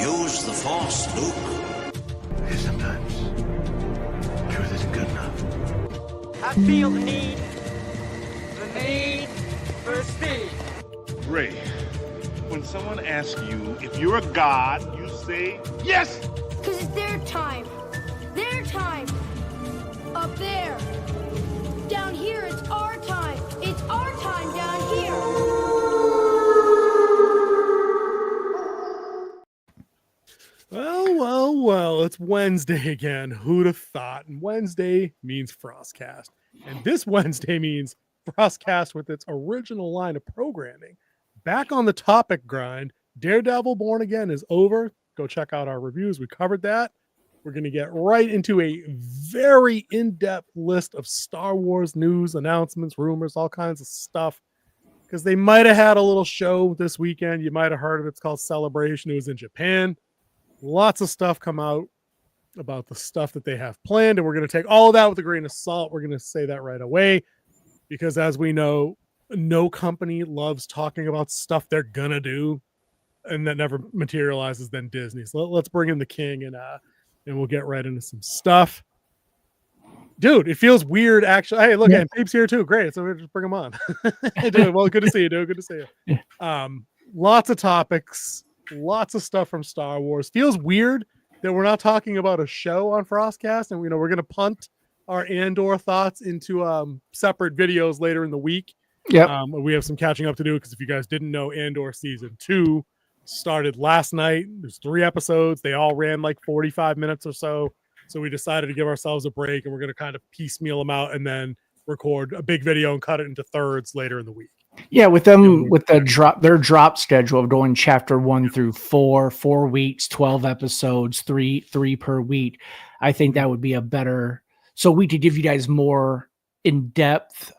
Use the Force, Luke. Sometimes truth isn't good enough. I feel the need for speed. Ray, when someone asks you if you're a god, you say yes! Because it's their time. Their time. Up there. Down here, it's our time. It's our time down here. Well, it's Wednesday again. Who'd have thought? And Wednesday means FrostCast. And this Wednesday means FrostCast with its original line of programming. Back on the topic grind, Daredevil Born Again is over. Go check out our reviews. We covered that. We're going to get right into a very in-depth list of Star Wars news, announcements, rumors, all kinds of stuff. Because they might have had a little show this weekend. You might have heard of it. It's called Celebration. It was in Japan. Lots of stuff come out about the stuff that they have planned, and we're going to take all of that with a grain of salt. We're going to say that right away because, as we know, no company loves talking about stuff they're going to do and that never materializes than Disney. So let's bring in the king and we'll get right into some stuff. Dude, it feels weird, actually. Hey, look, and Peep's here too. Great. So we'll just bring him on. Hey, dude, well, good to see you, dude. Good to see you. Lots of topics. Lots of stuff from Star Wars. Feels weird that we're not talking about a show on FrostCast, and we're going to punt our Andor thoughts into separate videos later in the week. Yeah, we have some catching up to do because if you guys didn't know, Andor season 2 started last night. There's 3 episodes. They all ran like 45 minutes or so. So we decided to give ourselves a break, and we're going to kind of piecemeal them out and then record a big video and cut it into thirds later in the week. Yeah, with them, with their drop schedule of going chapter 1 through 4 weeks, 12 episodes, three per week. I think that would be a better, so we could give you guys more in-depth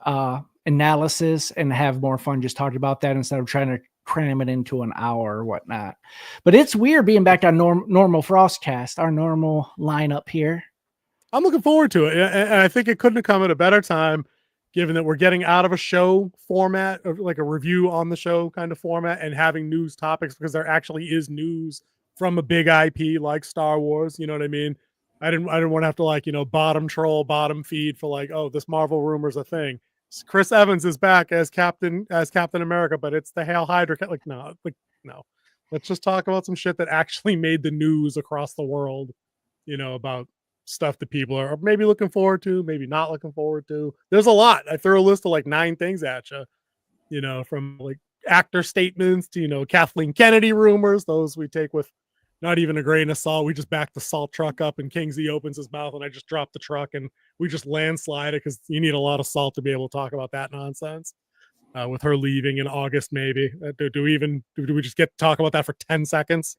analysis and have more fun just talking about that instead of trying to cram it into an hour or whatnot. But it's weird being back on normal FrostCast, our normal lineup here. I'm looking forward to it, and I think it couldn't have come at a better time, given that we're getting out of a show format, of like a review on the show kind of format, and having news topics, because there actually is news from a big IP like Star Wars. You know what I mean? I didn't want to have to bottom troll, bottom feed for oh, this Marvel rumor's a thing. Chris Evans is back as Captain America, but it's the Hail Hydra. No. Let's just talk about some shit that actually made the news across the world. About stuff that people are maybe looking forward to, maybe not looking forward to. There's a lot. I threw a list of 9 things at you, from actor statements to, Kathleen Kennedy rumors. Those we take with not even a grain of salt. We just back the salt truck up and Kingsley opens his mouth and I just drop the truck and we just landslide it because you need a lot of salt to be able to talk about that nonsense. With her leaving in August, maybe. Do we just get to talk about that for 10 seconds?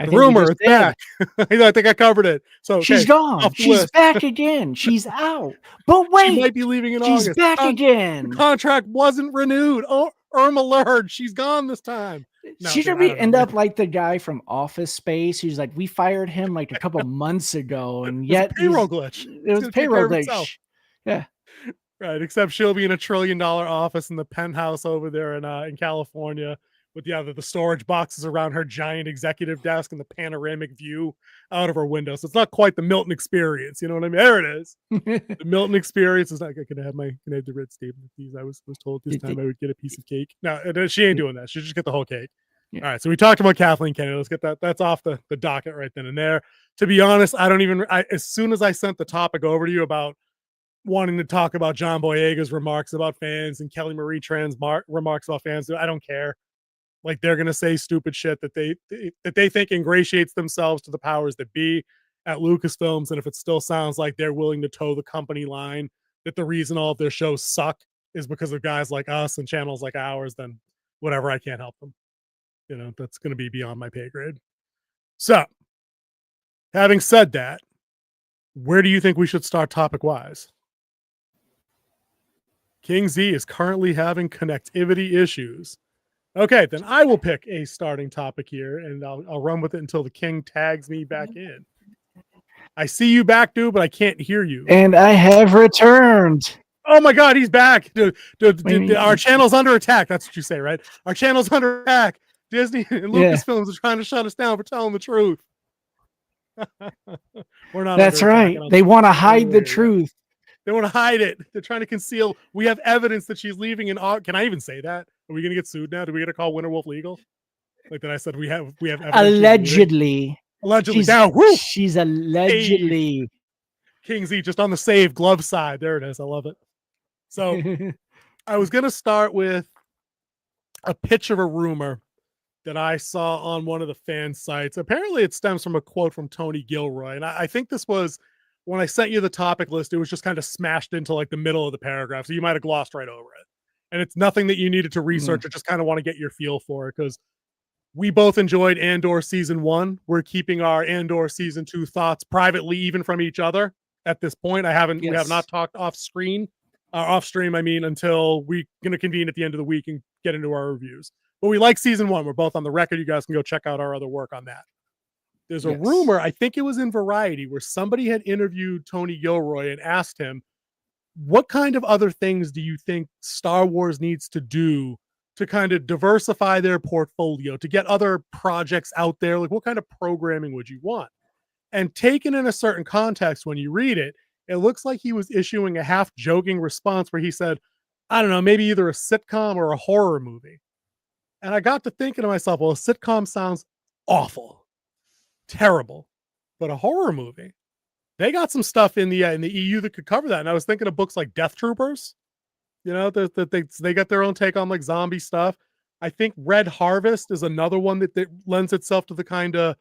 The rumor is back. I think I covered it. So she's gone. She's back again. She's out. But wait, she might be leaving in August. She's back again. The contract wasn't renewed. Oh, Irma Lurd, she's gone this time. No, she's gonna end up like the guy from Office Space. He's like, we fired him a couple months ago, and yet payroll glitch. It was payroll glitch. Yeah. Right, except she'll be in $1 trillion office in the penthouse over there in California with the storage boxes around her giant executive desk and the panoramic view out of her window. So it's not quite the Milton experience. You know what I mean? There it is. The Milton experience is not going to have the red statement piece. I was told this time I would get a piece of cake. No, she ain't doing that. She'll just get the whole cake. Yeah. All right. So we talked about Kathleen Kennedy. Let's get that. That's off the docket right then and there. To be honest, as soon as I sent the topic over to you about wanting to talk about John Boyega's remarks about fans and Kelly Marie Tran's remarks about fans, I don't care. They're going to say stupid shit that they think ingratiates themselves to the powers that be at Lucasfilms. And if it still sounds like they're willing to toe the company line, that the reason all of their shows suck is because of guys like us and channels like ours, then whatever, I can't help them. That's going to be beyond my pay grade. So, having said that, where do you think we should start topic-wise? King Z is currently having connectivity issues. Okay, then I will pick a starting topic here, and I'll run with it until the king tags me back in. I see you back, dude, but I can't hear you. And I have returned. Oh my God, he's back. Dude, our channel's under attack. That's what you say, right? Our channel's under attack. Disney and Yeah. Lucasfilms are trying to shut us down for telling the truth. We're not. That's under attack, right. They want to hide the truth. They want to hide it. They're trying to conceal. We have evidence that she's leaving in August. Can I even say that? Are we going to get sued now? Do we get to call Winterwolf legal? Like that I said, we have evidence. Allegedly. Allegedly. Now, woo! She's allegedly. King Z just on the save glove side. There it is. I love it. So I was going to start with a pitch of a rumor that I saw on one of the fan sites. Apparently it stems from a quote from Tony Gilroy. And I think this was, when I sent you the topic list, it was just kind of smashed into like the middle of the paragraph. So you might have glossed right over it. And it's nothing that you needed to research. I just kind of want to get your feel for it because we both enjoyed Andor season 1. We're keeping our Andor season 2 thoughts privately, even from each other at this point. We have not talked off stream, until we're going to convene at the end of the week and get into our reviews. But we like season 1. We're both on the record. You guys can go check out our other work on that. There's a rumor, I think it was in Variety, where somebody had interviewed Tony Gilroy and asked him, what kind of other things do you think Star Wars needs to do to kind of diversify their portfolio, to get other projects out there? Like, what kind of programming would you want? And taken in a certain context, when you read it, it looks like he was issuing a half joking response where he said, I don't know, maybe either a sitcom or a horror movie. And I got to thinking to myself, well, a sitcom sounds awful, terrible, but a horror movie, they got some stuff in the EU that could cover that. And I was thinking of books like Death Troopers, that they got their own take on like zombie stuff. I think Red Harvest is another one that lends itself to the kind of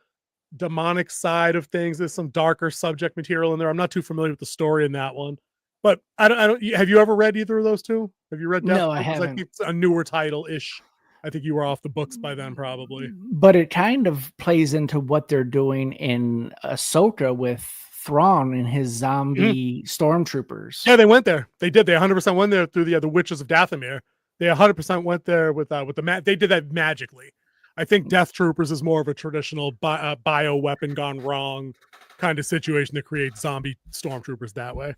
demonic side of things. There's some darker subject material in there. I'm not too familiar with the story in that one, but I don't. Have you ever read either of those two? Have you read Death? No, I haven't. I think it's a newer title ish. I think you were off the books by then, probably. But it kind of plays into what they're doing in Ahsoka with Thrawn and his zombie stormtroopers. Yeah, they went there. They did. They 100% went there through the Witches of Dathomir. They 100% went there with the they did that magically. I think Death Troopers is more of a traditional bio weapon gone wrong kind of situation that creates zombie stormtroopers that way.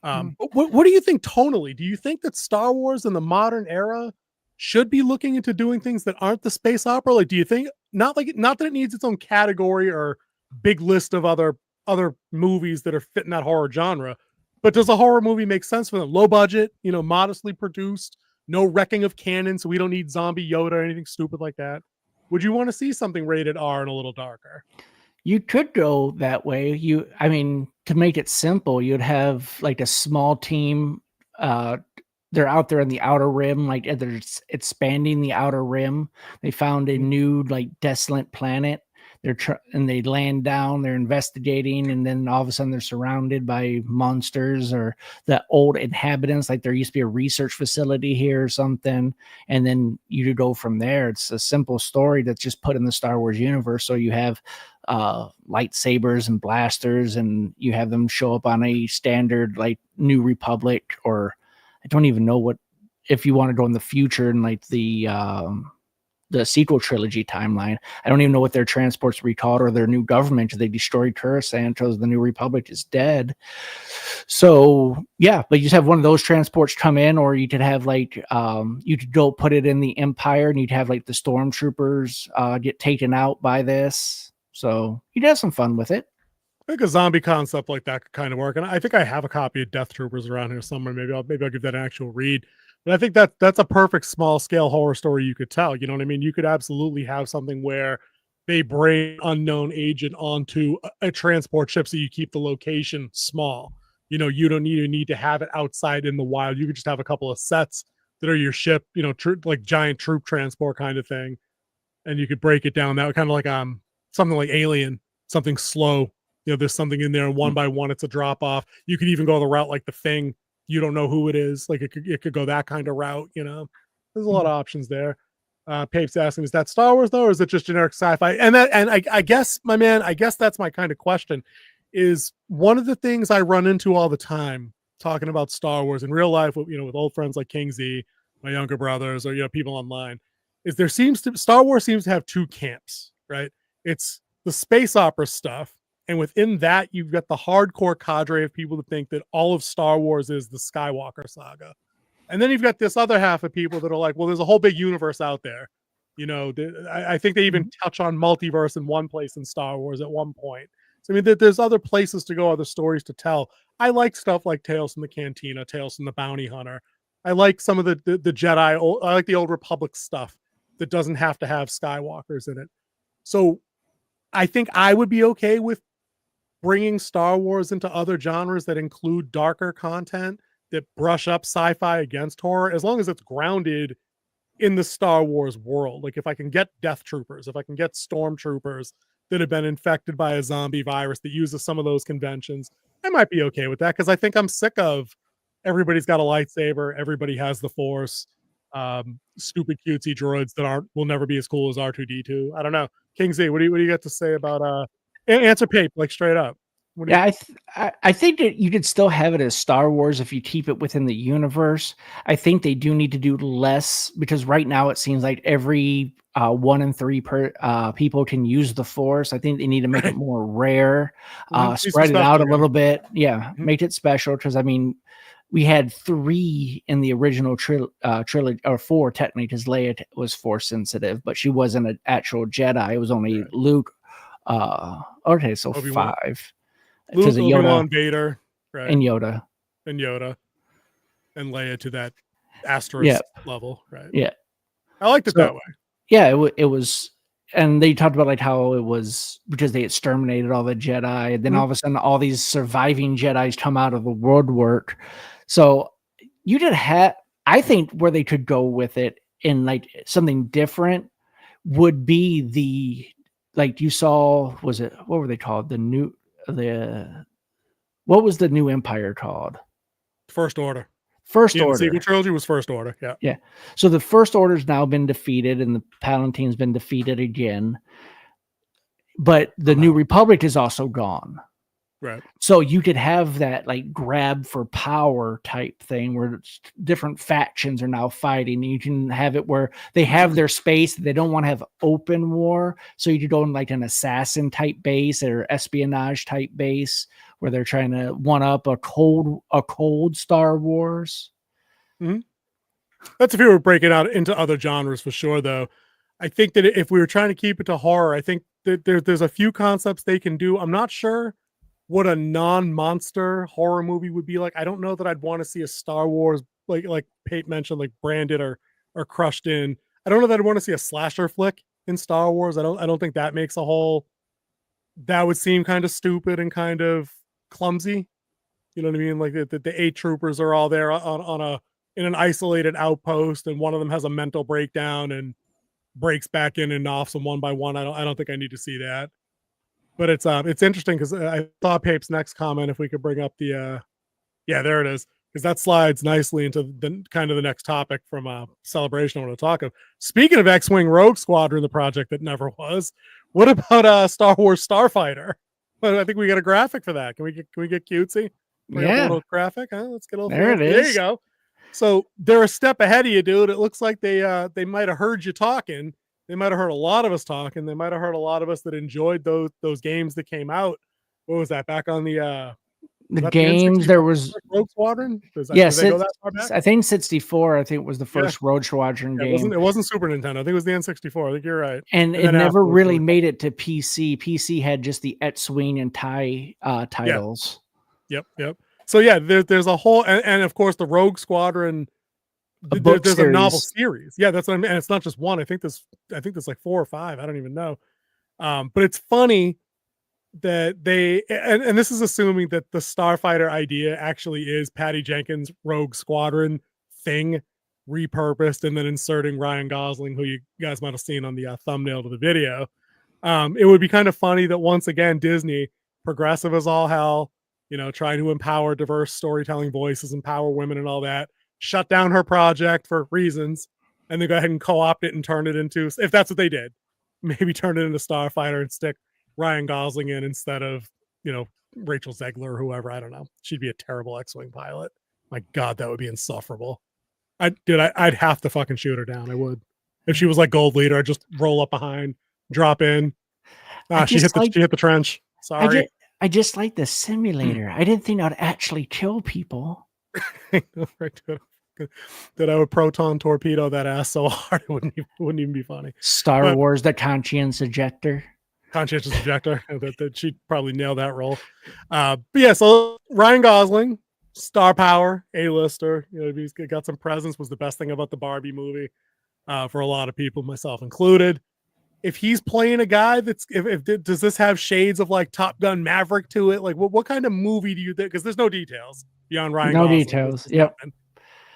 What do you think tonally? Do you think that Star Wars in the modern era should be looking into doing things that aren't the space opera? Like, do you think not that it needs its own category or big list of other movies that are fitting that horror genre, but does a horror movie make sense for them? Low budget, modestly produced, no wrecking of canon, so we don't need zombie Yoda or anything stupid like that. Would you want to see something rated R and a little darker? You could go that way. To make it simple, you'd have like a small team. They're out there in the outer rim, like they're expanding the outer rim. They found a new like desolate planet. And they land down, they're investigating, and then all of a sudden they're surrounded by monsters or the old inhabitants, like there used to be a research facility here or something. And then you go from there. It's a simple story that's just put in the Star Wars universe. So you have lightsabers and blasters, and you have them show up on a standard like New Republic, or I don't even know if you want to go in the future and like the sequel trilogy timeline. I don't even know what their transports were called or their new government. They destroyed Coruscant, so the New Republic is dead. So yeah, but you just have one of those transports come in, or you could have like you could go put it in the Empire, and you'd have like the stormtroopers get taken out by this. So you'd have some fun with it. I think a zombie concept like that could kind of work. And I think I have a copy of Death Troopers around here somewhere. Maybe I'll give that an actual read. But I think that's a perfect small scale horror story you could tell. You know what I mean? You could absolutely have something where they bring unknown agent onto a transport ship, so you keep the location small. You don't need to have it outside in the wild. You could just have a couple of sets that are your ship, like giant troop transport kind of thing. And you could break it down that way, kind of like something like Alien, something slow. There's something in there, and one by one it's a drop off. You could even go the route like The Thing. You don't know who it is. Like it could go that kind of route. There's a lot of options there. Pape's asking, is that Star Wars though, or is it just generic sci-fi? And I guess, my man, that's my kind of question. Is one of the things I run into all the time talking about Star Wars in real life, with old friends like King Z, my younger brothers, or people online, is Star Wars seems to have two camps, right? It's the space opera stuff. And within that, you've got the hardcore cadre of people that think that all of Star Wars is the Skywalker saga. And then you've got this other half of people that are like, well, there's a whole big universe out there I think they even touch on multiverse in one place in Star Wars at one point. So I mean, there's other places to go, other stories to tell. I like stuff like Tales from the Cantina, Tales from the Bounty Hunter. I like some of the Jedi. I like the Old Republic stuff that doesn't have to have Skywalkers in it. So I think I would be okay with bringing Star Wars into other genres that include darker content that brush up sci-fi against horror, as long as it's grounded in the Star Wars world. Like if I can get Death Troopers, if I can get Stormtroopers that have been infected by a zombie virus that uses some of those conventions, I might be okay with that, because I think I'm sick of everybody's got a lightsaber, everybody has the Force, stupid cutesy droids that will never be as cool as R2D2. I don't know. King Z, what do you got to say about answer Pape, like straight up? I think that you could still have it as Star Wars if you keep it within the universe. I think they do need to do less, because right now it seems like every 1 in 3 people can use the Force. I think they need to make it more rare, spread it out a little bit. Yeah, make it special, because I mean, we had 3 in the original trilogy, or 4 technically, because Leia was Force sensitive, but she wasn't an actual Jedi. It was only Luke. Okay, so Obi-Wan. 5. Luke, Obi-Wan, Vader, right? And Yoda, and Leia to that asterisk level, right? Yeah, I liked it that way. Yeah, it was, and they talked about like how it was because they exterminated all the Jedi, and then all of a sudden all these surviving Jedis come out of the world work. So you did have, I think, where they could go with it in like something different would be the, like you saw, what were they called? What was the new Empire called? First Order. The sequel trilogy was First Order. Yeah. So the First Order's now been defeated, and the Palatine's been defeated again. But the New Republic is also gone. Right. So you could have that like grab for power type thing where different factions are now fighting. You can have it where they have their space. They don't want to have open war. So you could go in like an assassin type base or espionage type base where they're trying to one up a cold Star Wars. Mm-hmm. That's if you were breaking out into other genres for sure, though. I think that if we were trying to keep it to horror, I think that there's a few concepts they can do. I'm not sure what a non-monster horror movie would be like. I don't know that I'd want to see a Star Wars, like Pate mentioned, like branded or crushed in. I don't know that I'd want to see a slasher flick in Star Wars. I don't think that makes a whole, that would seem kind of stupid and kind of clumsy. You know what I mean? Like the 8 troopers are all there in an isolated outpost, and one of them has a mental breakdown and breaks back in and offs them one by one. I don't think I need to see that. But it's interesting because I thought Pape's next comment, if we could bring up the there it is, because that slides nicely into the kind of the next topic from Celebration I want to talk of. Speaking of X-Wing Rogue Squadron, the project that never was, what about Star Wars Starfighter? I think we got a graphic for that. Can we get cutesy? Bring up a little graphic, huh? Let's get a little. There you go. So they're a step ahead of you, dude. It looks like they might have heard you talking. They might have heard a lot of us talking. They might have heard a lot of us that enjoyed those games that came out. What was that back on the games? There was Rogue Squadron. Yes, I think 64. I think was the first Rogue Squadron game. It wasn't Super Nintendo. I think it was the N64. I think you're right. And it never really made it to PC. PC had just the X-Wing and TIE titles. Yep. So yeah, there's a whole, and of course the Rogue Squadron. There's a novel series. Yeah, that's what I mean. And it's not just one. I think there's like 4 or 5. I don't even know. But it's funny that they, and this is assuming that the Starfighter idea actually is Patty Jenkins' Rogue Squadron thing repurposed and then inserting Ryan Gosling, who you guys might have seen on the thumbnail to the video. It would be kind of funny that once again, Disney, progressive as all hell, trying to empower diverse storytelling voices, empower women and all that, shut down her project for reasons, and then go ahead and co-opt it and turn it into, if that's what they did, maybe turn it into Starfighter and stick Ryan Gosling in instead of, Rachel Zegler or whoever. I don't know. She'd be a terrible X-Wing pilot. My God, that would be insufferable. I'd have to fucking shoot her down. I would. If she was like Gold Leader, I'd just roll up behind, drop in. She hit the trench. Sorry. I just like the simulator. I didn't think I'd actually kill people. Right. that I would proton torpedo that ass so hard it wouldn't even be funny. Star Wars, the conscience ejector. Conscientious ejector. that she'd probably nail that role. But yeah, so Ryan Gosling, star power, A-lister. You know, he's got some presence. Was the best thing about the Barbie movie for a lot of people, myself included. If he's playing a guy that's does this have shades of like Top Gun Maverick to it? Like what kind of movie do you think? Because there's no details beyond Ryan Gosling. No details. Yep.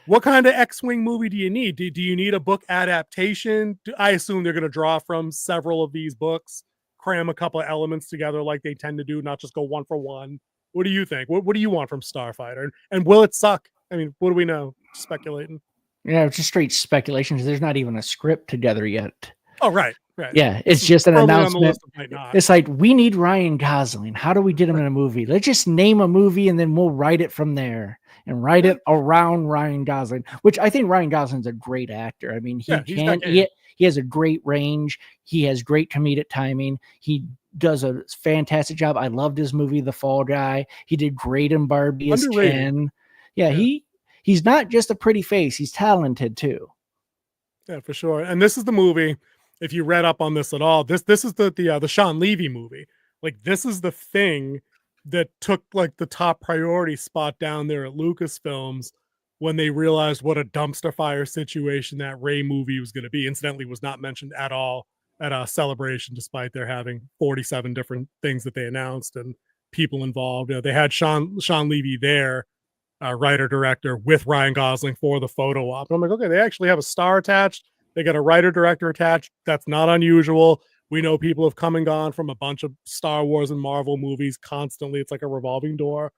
What kind of X-Wing movie do you need? Do you need a book adaptation? I assume they're going to draw from several of these books, cram a couple of elements together like they tend to do, not just go one for one. What do you think? What do you want from Starfighter? And will it suck? I mean, what do we know? Speculating. Yeah, it's just straight speculation because there's not even a script together yet. Oh, right. Yeah, it's just an announcement. It's like, we need Ryan Gosling. How do we get him in a movie? Let's just name a movie and then we'll write it from there and write it around Ryan Gosling, which I think Ryan Gosling's a great actor. I mean, he has a great range. He has great comedic timing. He does a fantastic job. I loved his movie, The Fall Guy. He did great in Barbie as Ken. Yeah, he's not just a pretty face. He's talented too. Yeah, for sure. And this is the movie. If you read up on this at all, this is the Sean Levy movie. Like, this is the thing that took like the top priority spot down there at Lucasfilms when they realized what a dumpster fire situation that Rey movie was going to be. Incidentally, was not mentioned at all at a Celebration, despite there having 47 different things that they announced and people involved. You know, they had Sean Levy there, writer director, with Ryan Gosling for the photo op. And I'm like, okay, they actually have a star attached. They got a writer-director attached. That's not unusual. We know people have come and gone from a bunch of Star Wars and Marvel movies constantly. It's like a revolving door.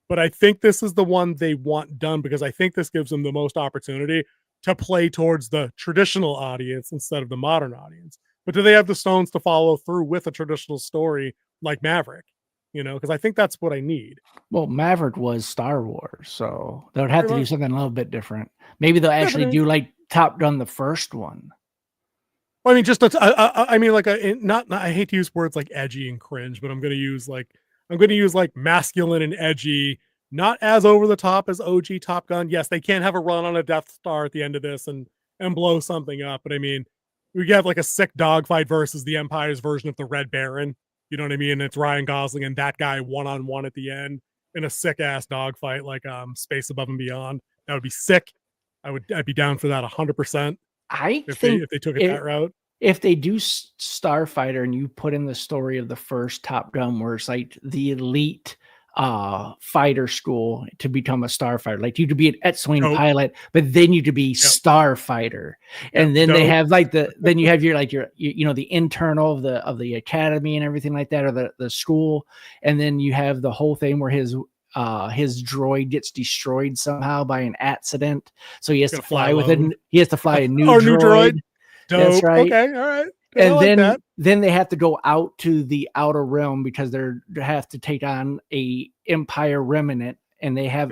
But I think this is the one they want done because I think this gives them the most opportunity to play towards the traditional audience instead of the modern audience. But do they have the stones to follow through with a traditional story like Maverick? You know, because I think that's what I need. Well, Maverick was Star Wars, so they would have to do something a little bit different. Maybe they'll actually do like Top Gun, the first one. Well, I mean, just I mean, like I hate to use words like edgy and cringe, but I'm going to use like masculine and edgy, not as over the top as OG Top Gun. Yes, they can't have a run on a Death Star at the end of this and blow something up. But I mean, we have like a sick dogfight versus the Empire's version of the Red Baron. You know what I mean? It's Ryan Gosling and that guy one-on-one at the end in a sick-ass dogfight like Space Above and Beyond. That would be sick. I'd be down for that 100%. If they took it that route. If they do Starfighter and you put in the story of the first Top Gun where it's like the elite fighter school to become a starfighter, like you to be an X-Wing pilot, but then you to be Starfighter, and then they have like then you have your the internal of the academy and everything like that, or the school, and then you have the whole thing where his droid gets destroyed somehow by an accident, so he has to fly with it. He has to fly a new droid. Dope. That's right. Okay, all right. And then they have to go out to the outer realm because they have to take on a Empire remnant, and they have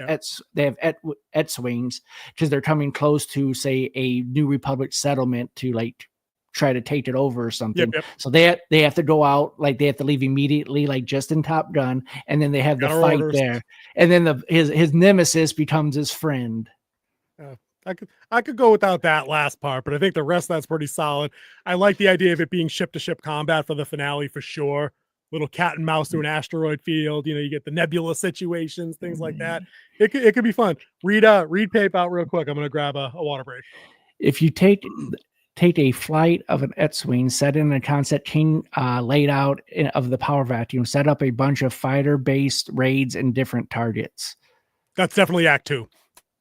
X-Wings because they're coming close to, say, a New Republic settlement to like try to take it over or something. Yep. So they have to go out, like they have to leave immediately, like just in Top Gun, and then they have the fight there, and then his nemesis becomes his friend. I could go without that last part, but I think the rest of that's pretty solid. I like the idea of it being ship-to-ship combat for the finale for sure. Little cat and mouse through an asteroid field. You know, you get the nebula situations, things like that. It could be fun. Read Pape out real quick. I'm going to grab a water break. If you take a flight of an X-Wing, set in a concept chain laid out of the power vacuum, set up a bunch of fighter-based raids and different targets. That's definitely Act 2.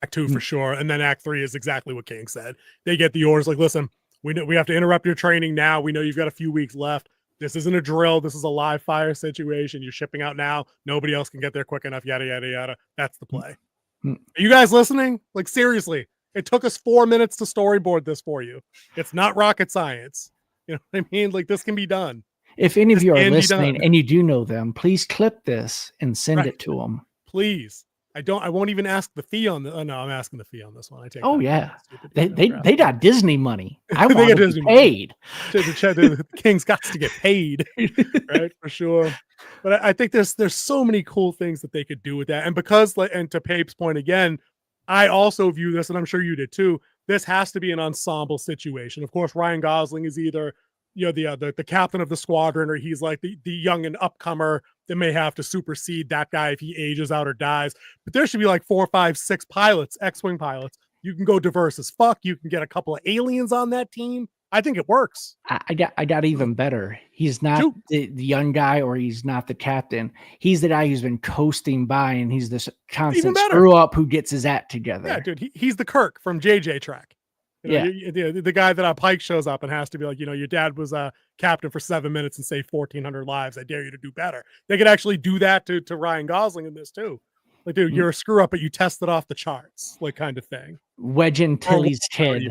Act 2 for sure. And then Act 3 is exactly what King said. They get the orders like, listen, we have to interrupt your training now. We know you've got a few weeks left. This isn't a drill. This is a live fire situation. You're shipping out now. Nobody else can get there quick enough. Yada, yada, yada. That's the play. Are you guys listening? Like, seriously, it took us 4 minutes to storyboard this for you. It's not rocket science. You know what I mean? Like, this can be done. If any of you are listening and you do know them, please clip this and send it to them. Please. I won't even ask the fee on the. Oh, no, I'm asking the fee on this one. I take. Oh yeah, they got Disney money. I want to be paid. The King's got to get paid, right? For sure. But I think there's so many cool things that they could do with that, and because, and to Pape's point again, I also view this, and I'm sure you did too. This has to be an ensemble situation. Of course, Ryan Gosling is either the captain of the squadron, or he's like the young and upcomer that may have to supersede that guy if he ages out or dies. But there should be like 4, 5, 6 pilots, X-wing pilots. You can go diverse as fuck. You can get a couple of aliens on that team. I think it works. I got even better. He's not the young guy, or he's not the captain. He's the guy who's been coasting by, and he's this constant screw up who gets his act together. Yeah, dude, he's the Kirk from JJ Trek. The guy that Pike shows up and has to be like, your dad was a captain for 7 minutes and saved 1,400 lives. I dare you to do better. They could actually do that to Ryan Gosling in this too. Like, dude, you're a screw up, but you tested off the charts, like kind of thing. Wedging Tilly's kid.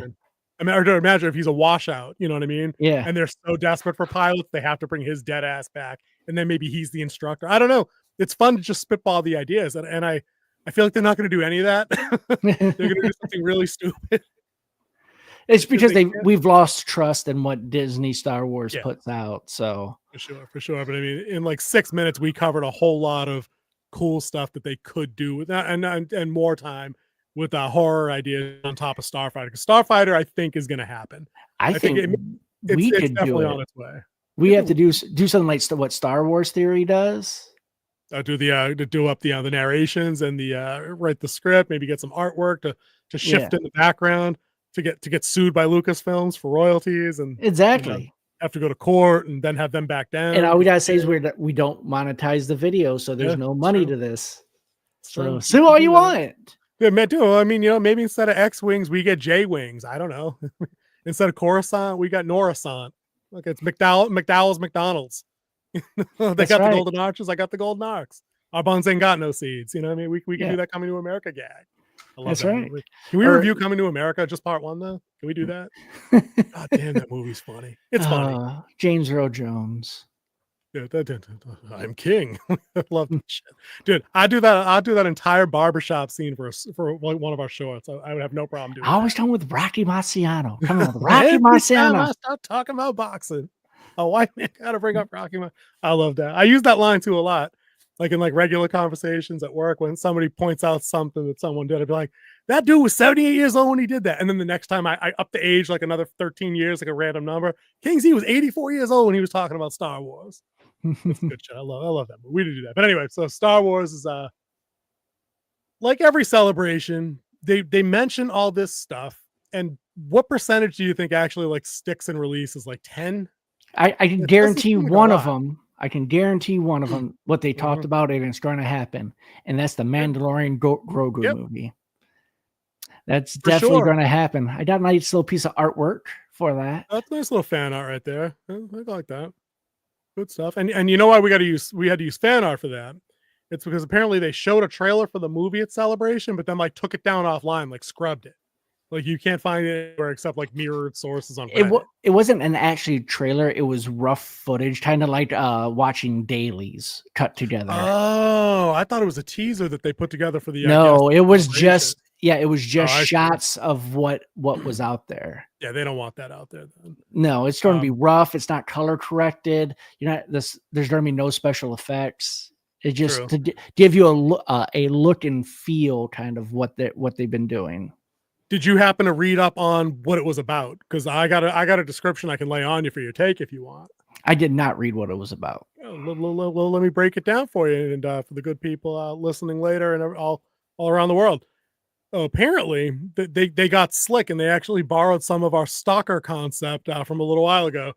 Imagine if he's a washout, you know what I mean? Yeah. And they're so desperate for pilots, they have to bring his dead ass back. And then maybe he's the instructor. I don't know. It's fun to just spitball the ideas. And I feel like they're not going to do any of that. They're going to do something really stupid. It's because we've lost trust in what Disney Star Wars puts out. So for sure. But I mean, in like 6 minutes, we covered a whole lot of cool stuff that they could do with that, and more time with a horror idea on top of Starfighter. Because Starfighter, I think, is going to happen. I think we could definitely do it. On its way. We have to do something like what Star Wars Theory does. Do up the narrations and write the script. Maybe get some artwork to shift in the background to get sued by Lucasfilms for royalties and exactly. Have to go to court and then have them back down. And all we gotta say is we don't monetize the video, so there's no money to this. So sue all you want. Yeah, I mean, maybe instead of X-wings, we get J-wings. I don't know. Instead of Coruscant, we got Norrisant. Look, it's McDowell's McDonald's. They got the golden arches. I got the golden arcs. Our buns ain't got no seeds. You know what I mean? We can do that Coming to America gag. I love that movie. Can we review Coming to America, just part 1 though? Can we do that? God damn, that movie's funny. It's funny. James Earl Jones. I'm king. I love that shit, dude. I'll do that entire barbershop scene for like one of our shorts. I would have no problem doing. I always come with Rocky Marciano. Come on, Rocky Marciano. I start talking about boxing. A white man gotta bring up Rocky. I love that. I use that line too a lot, like in like regular conversations at work when somebody points out something that someone did. I'd be like, that dude was 78 years old when he did that. And then the next time I up the age like another 13 years, like a random number. Kings, he was 84 years old when he was talking about Star Wars. That's good shit. I love that movie. We did do that. But anyway, so Star Wars is like every celebration, they mention all this stuff. And what percentage do you think actually like sticks and releases? Like 10? I can guarantee one of them. I can guarantee one of them what they talked about, and it's going to happen. And that's the Mandalorian Grogu movie. That's definitely going to happen. I got a nice little piece of artwork for that. That's a nice little fan art right there. I like that. Good stuff. And you know why we had to use fan art for that? It's because apparently they showed a trailer for the movie at Celebration, but then like took it down offline, like scrubbed it. Like you can't find it anywhere except like mirrored sources on Reddit. It wasn't an actually trailer. It was rough footage, kind of like watching dailies cut together. Oh, I thought it was a teaser that they put together for the. No, it was just shots of what was out there. Yeah, they don't want that out there then. No, it's going to be rough. It's not color corrected. There's going to be no special effects. It just to give you a look and feel kind of what they've been doing. Did you happen to read up on what it was about? Because I got a description I can lay on you for your take if you want. I did not read what it was about. Well, let me break it down for you and for the good people listening later and all around the world. Apparently, they got slick and they actually borrowed some of our stalker concept from a little while ago.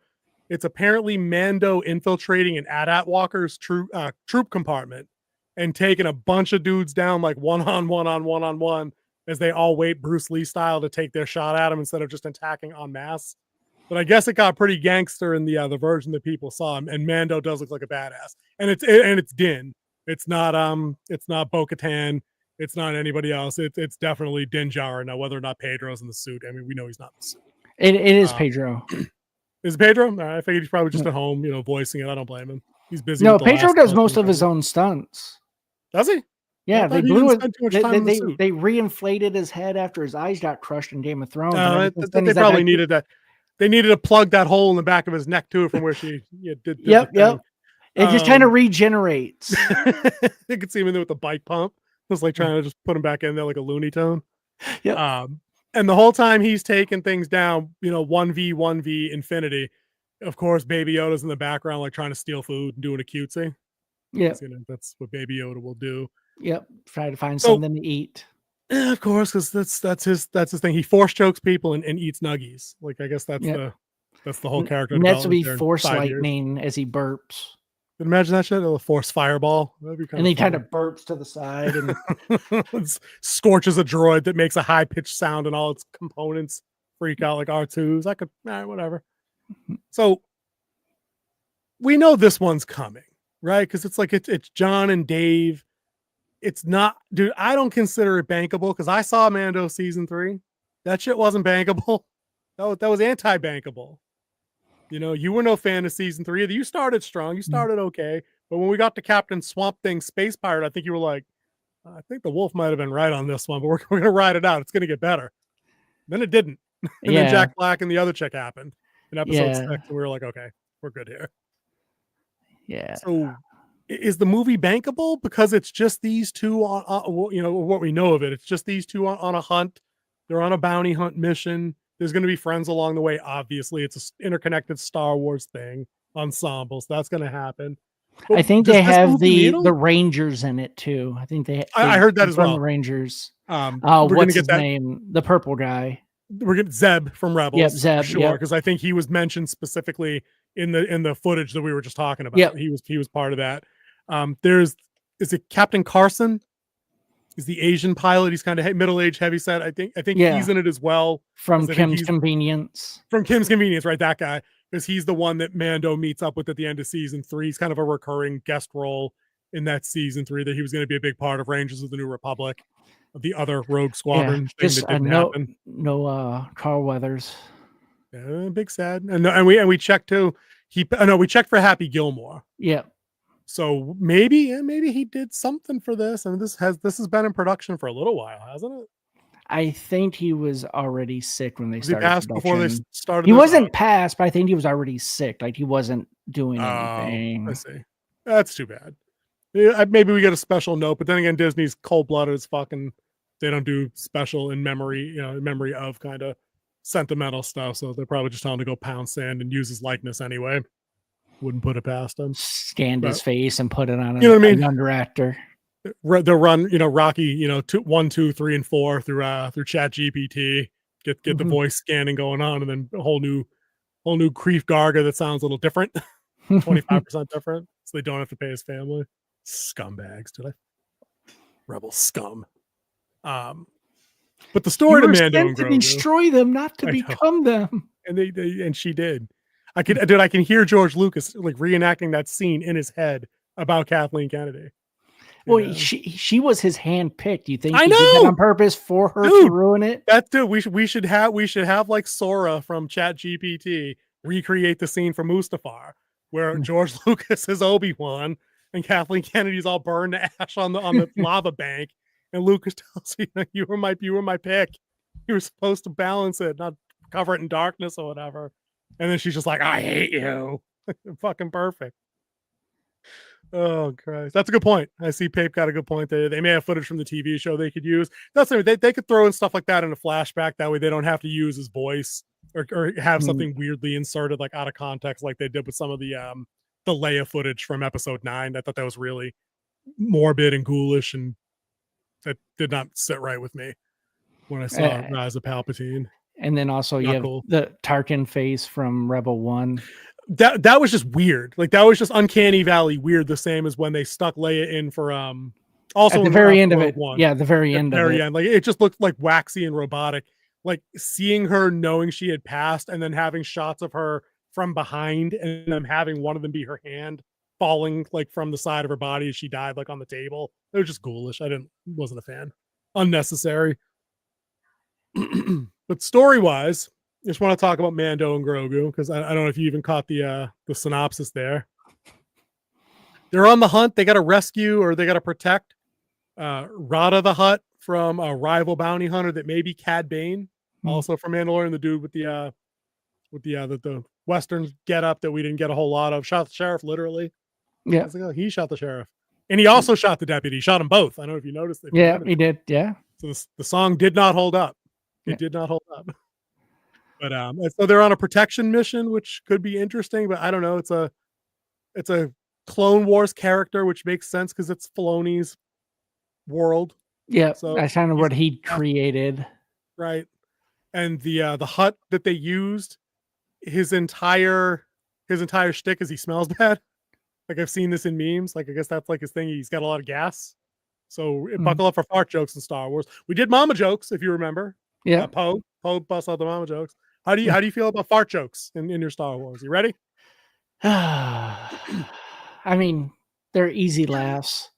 It's apparently Mando infiltrating an AT-AT walker's troop compartment and taking a bunch of dudes down like one-on-one as they all wait Bruce Lee style to take their shot at him instead of just attacking en masse. But I guess it got pretty gangster in the version that people saw, and Mando does look like a badass. And it's Din. It's not Bo-Katan. It's not anybody else. It's definitely Din Djarin. Now, whether or not Pedro's in the suit, I mean, we know he's not in the suit. It is Pedro. Is it Pedro? I figured he's probably just at home, voicing it. I don't blame him. He's busy. No, Pedro does most of his own stunts. Does he? Yeah, they reinflated his head after his eyes got crushed in Game of Thrones. They probably needed that. They needed to plug that hole in the back of his neck too, from where she did. Yep. It just kind of regenerates. You could see him in there with the bike pump. It was like trying to just put him back in there like a Looney Tune. Yep. And the whole time he's taking things down, 1v infinity. Of course, Baby Yoda's in the background, like trying to steal food and doing a cutesy. Yep. That's what Baby Yoda will do. Yep. Try to find So- something to eat. Yeah, of course, because that's his thing. He force chokes people and eats nuggies. Like I guess that's Yep. the whole character. And that's development will be there in force 5 years. lightning as he burps. Imagine that shit, a force fireball. That'd be And he kind funny. of burps to the side and Scorches a droid that makes a high pitched sound, and all its components freak out like R2s. All right, whatever. So we know this one's coming, right? Because it's John and Dave. It's not, dude. I don't consider it bankable because I saw Mando season 3. That shit wasn't bankable. That was anti-bankable. You were no fan of season 3 either. You started strong. You started okay. But when we got to Captain Swamp Thing Space Pirate, I think you were like, I think the wolf might have been right on this one, but we're going to ride it out. It's going to get better. Then it didn't. And then Jack Black and the other chick happened in episode 6. And we were like, okay, we're good here. yeah. So is the movie bankable? Because it's just these two on what we know of it. It's just these two on a hunt. They're on a bounty hunt mission. There's going to be friends along the way. Obviously, it's an interconnected Star Wars thing ensemble. So that's going to happen. But I think does they this have move the needle? Rangers in it too. I think I heard that as confirmed well. The Rangers. We're What's gonna get his that. name? The purple guy. We're getting Zeb from Rebels. Yep, Zeb, for sure, yep. because I think he was mentioned specifically in the footage that we were just talking about. Yep. He was part of that. Is it Captain Carson? He's the Asian pilot. He's kind of middle-aged, heavyset. I think Yeah. he's in it as well. From 'Cause I think Kim's he's- Convenience. From Kim's Convenience, right? That guy, because he's the one that Mando meets up with at the end of season 3. He's kind of a recurring guest role in that season 3 that he was going to be a big part of Rangers of the New Republic, of the other Rogue Squadron thing Just that didn't happen. no Carl Weathers. Yeah, big sad. And we checked too. We checked for Happy Gilmore. Yeah. So maybe he did something for this, and this has been in production for a little while, hasn't it? I think he was already sick when they Was he started passed before they production. started? He this? wasn't passed, but I think he was already sick. Like he wasn't doing anything. I see. That's too bad. Yeah, maybe we get a special note, but then again, Disney's cold-blooded as fucking. They don't do special in memory, in memory of kind of sentimental stuff. So they're probably just telling him to go pound sand and use his likeness anyway. Wouldn't put it past him. Scanned his But- face and put it on You know what I mean? a younger actor. They'll run, Rocky, 1, 2, 3, and 4 through Chat GPT. Get the Mhm. voice scanning going on, and then a whole new Kreef Garga that sounds a little different, 25% different, so they don't have to pay his family. Scumbags, did I? Rebel scum. But the story You to were Mando sent and to Grogu, destroy them, not to I know. become them. and and she did. I can hear George Lucas like reenacting that scene in his head about Kathleen Kennedy. Well, Yeah. she was his hand picked. You think I he did that know! on purpose for her Dude, to ruin it? That too. We should have like Sora from Chat GPT recreate the scene from Mustafar, where George Lucas is Obi-Wan and Kathleen Kennedy's all burned to ash on the lava bank, and Lucas tells her, you were my pick. You were supposed to balance it, not cover it in darkness or whatever. And then she's just like, I hate you. Fucking perfect. Oh Christ, that's a good point. I see Pape got a good point there. They may have footage from the TV show they could use. That's they could throw in stuff like that in a flashback. That way they don't have to use his voice or have something weirdly inserted like out of context, like they did with some of the Leia footage from episode 9. I thought that was really morbid and ghoulish, and that did not sit right with me when I saw Rise of Palpatine. And then also you Not have cool. the Tarkin face from Rebel 1. That was just weird. Like that was just uncanny valley weird. The same as when they stuck Leia in for also At the in very end of Rogue it. One. Yeah, the very At end the of very it. end. Like it just looked like waxy and robotic. Like seeing her knowing she had passed and then having shots of her from behind and them having one of them be her hand falling like from the side of her body as she died like on the table. It was just ghoulish. Wasn't a fan. Unnecessary. But story-wise, I just want to talk about Mando and Grogu because I don't know if you even caught the synopsis there. They're on the hunt. They got to rescue or they got to protect Rada the Hutt from a rival bounty hunter that may be Cad Bane, also from Mandalorian, the dude with the Western get up that we didn't get a whole lot of. Shot the sheriff literally. I Yeah. was like, oh, he shot the sheriff, and he also shot the deputy. He shot them both. I don't know if you noticed. Yeah, he did. Yeah. So the song did not hold up. It did not hold up. But so they're on a protection mission, which could be interesting. But I don't know. It's a Clone Wars character, which makes sense because it's Filoni's world. Yeah, So that's kind of what he created. Right. And the hut that they used, his entire shtick is he smells bad. Like I've seen this in memes. Like I guess that's like his thing. He's got a lot of gas. So buckle up for fart jokes in Star Wars. We did mama jokes, if you remember. Yeah. Poe busts out the mama jokes. How do you feel about fart jokes in your Star Wars? You ready? I mean, they're easy laughs.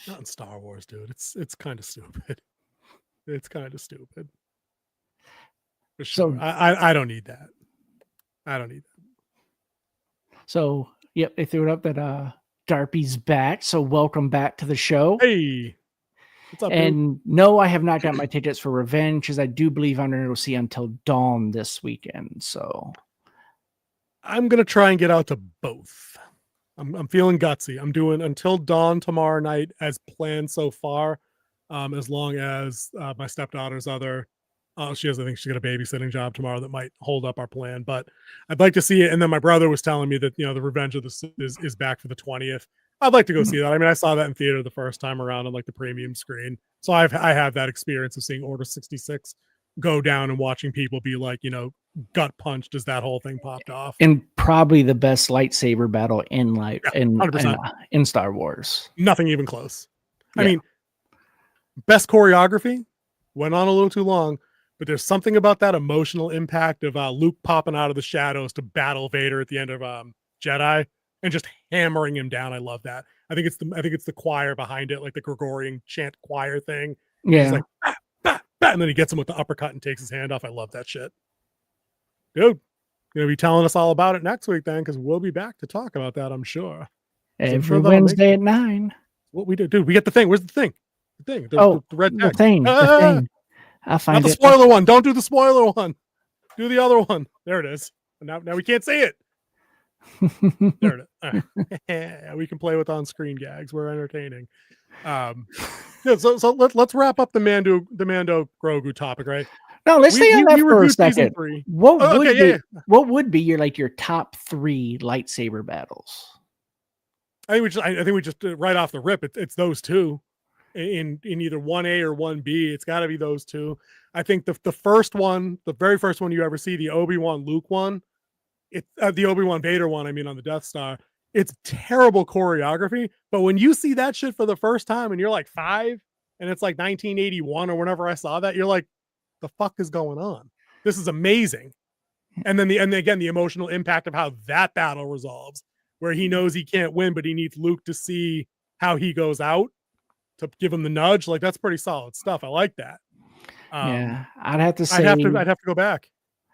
Not in Star Wars, dude. It's kind of stupid. It's kind of stupid. For sure. So I don't need that. I don't need that. So yep, they threw it up that Darpy's back. So welcome back to the show. Hey. What's up, and dude? No, I have not got my tickets for Revenge because I do believe I'm going to go see Until Dawn this weekend. So I'm going to try and get out to both. I'm feeling gutsy. I'm doing Until Dawn tomorrow night as planned so far. As long as my stepdaughter's other, I think she's got a babysitting job tomorrow that might hold up our plan, but I'd like to see it. And then my brother was telling me that, the Revenge of the Sith is back for the 20th. I'd like to go see that. I mean, I saw that in theater the first time around on like the premium screen. So I have that experience of seeing Order 66 go down and watching people be like, gut punched as that whole thing popped off. And probably the best lightsaber battle in in Star Wars. Nothing even close. Yeah. I mean, best choreography went on a little too long, but there's something about that emotional impact of Luke popping out of the shadows to battle Vader at the end of Jedi and just hammering him down. I love that. I think it's the choir behind it, like the Gregorian chant choir thing. Yeah. He's like, bah, bah, bah, and then he gets him with the uppercut and takes his hand off. I love that shit. Dude, you're going to be telling us all about it next week then, because we'll be back to talk about that, I'm sure. Every Wednesday at 9. What we do. Dude, we get the thing. Where's the thing? The thing. The red the tag. thing. The thing. I'll find Not the spoiler one. Don't do the spoiler one. Do the other one. There it is. Now we can't say it. There it is. All right. We can play with on-screen gags. We're entertaining. So let's wrap up the Mando Grogu topic, right? No, let's stay on that for a second. What would be your top 3 lightsaber battles? I think we just right off the rip, it's those two in either 1A or 1B. It's got to be those two. I think the first one, the very first one you ever see, the Obi-Wan Luke one, it's the Obi-Wan Vader one. I mean, on the Death Star, it's terrible choreography. But when you see that shit for the first time and you're like 5 and it's like 1981 or whenever I saw that, you're like, the fuck is going on? This is amazing. And then the emotional impact of how that battle resolves, where he knows he can't win, but he needs Luke to see how he goes out to give him the nudge. Like, that's pretty solid stuff. I like that. Yeah, I'd have to say I'd have to go back.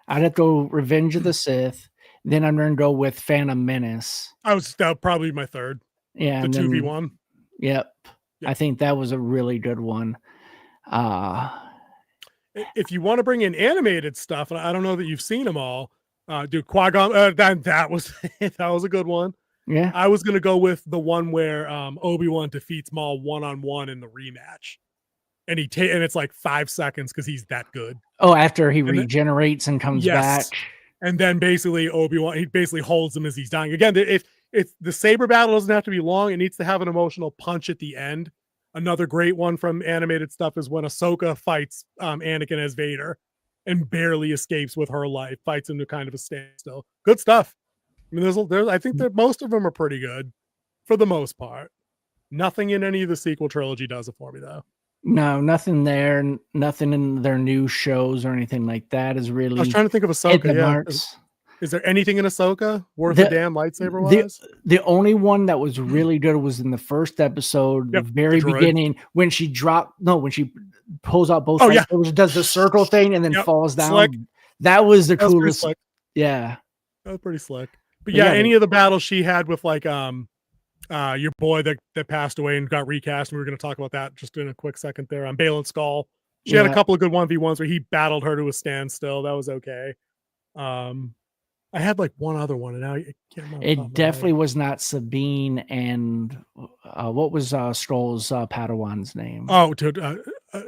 I'd have to go Revenge of the Sith. Then I'm going to go with Phantom Menace. That would probably be my third. Yeah, the 2v1. Yep. I think that was a really good one. If you want to bring in animated stuff, and I don't know that you've seen them all, dude, Qui-Gon, that was a good one. Yeah, I was gonna go with the one where Obi-Wan defeats Maul 1-on-1 in the rematch, and and it's like 5 seconds because he's that good. Oh, after he regenerates and comes back, and then basically Obi-Wan, he basically holds him as he's dying. Again, if the saber battle doesn't have to be long, it needs to have an emotional punch at the end. Another great one from animated stuff is when Ahsoka fights Anakin as Vader and barely escapes with her life, fights him to kind of a standstill. Good stuff. I mean, I think that most of them are pretty good for the most part. Nothing in any of the sequel trilogy does it for me, though. No, nothing there. Nothing in their new shows or anything like that is really. I was trying to think of Ahsoka. Is there anything in Ahsoka worth a damn lightsaber wise? The only one that was really good was in the first episode, the very beginning, when she pulls out both lightsabers, does the circle thing and then falls down. Slick. That was the coolest. Yeah. That was pretty slick. But any of the battles she had with like your boy that passed away and got recast, and we were going to talk about that just in a quick second there on Balin Skull. She had a couple of good 1v1s where he battled her to a standstill. That was okay. I had like one other one, and now I can't remember. It definitely was not Sabine and what was Stroll's Padawan's name? Oh,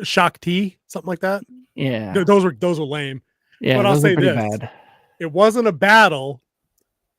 Shakti, something like that. Yeah. Those were lame. Yeah, but I'll those are say pretty this: bad. it wasn't a battle,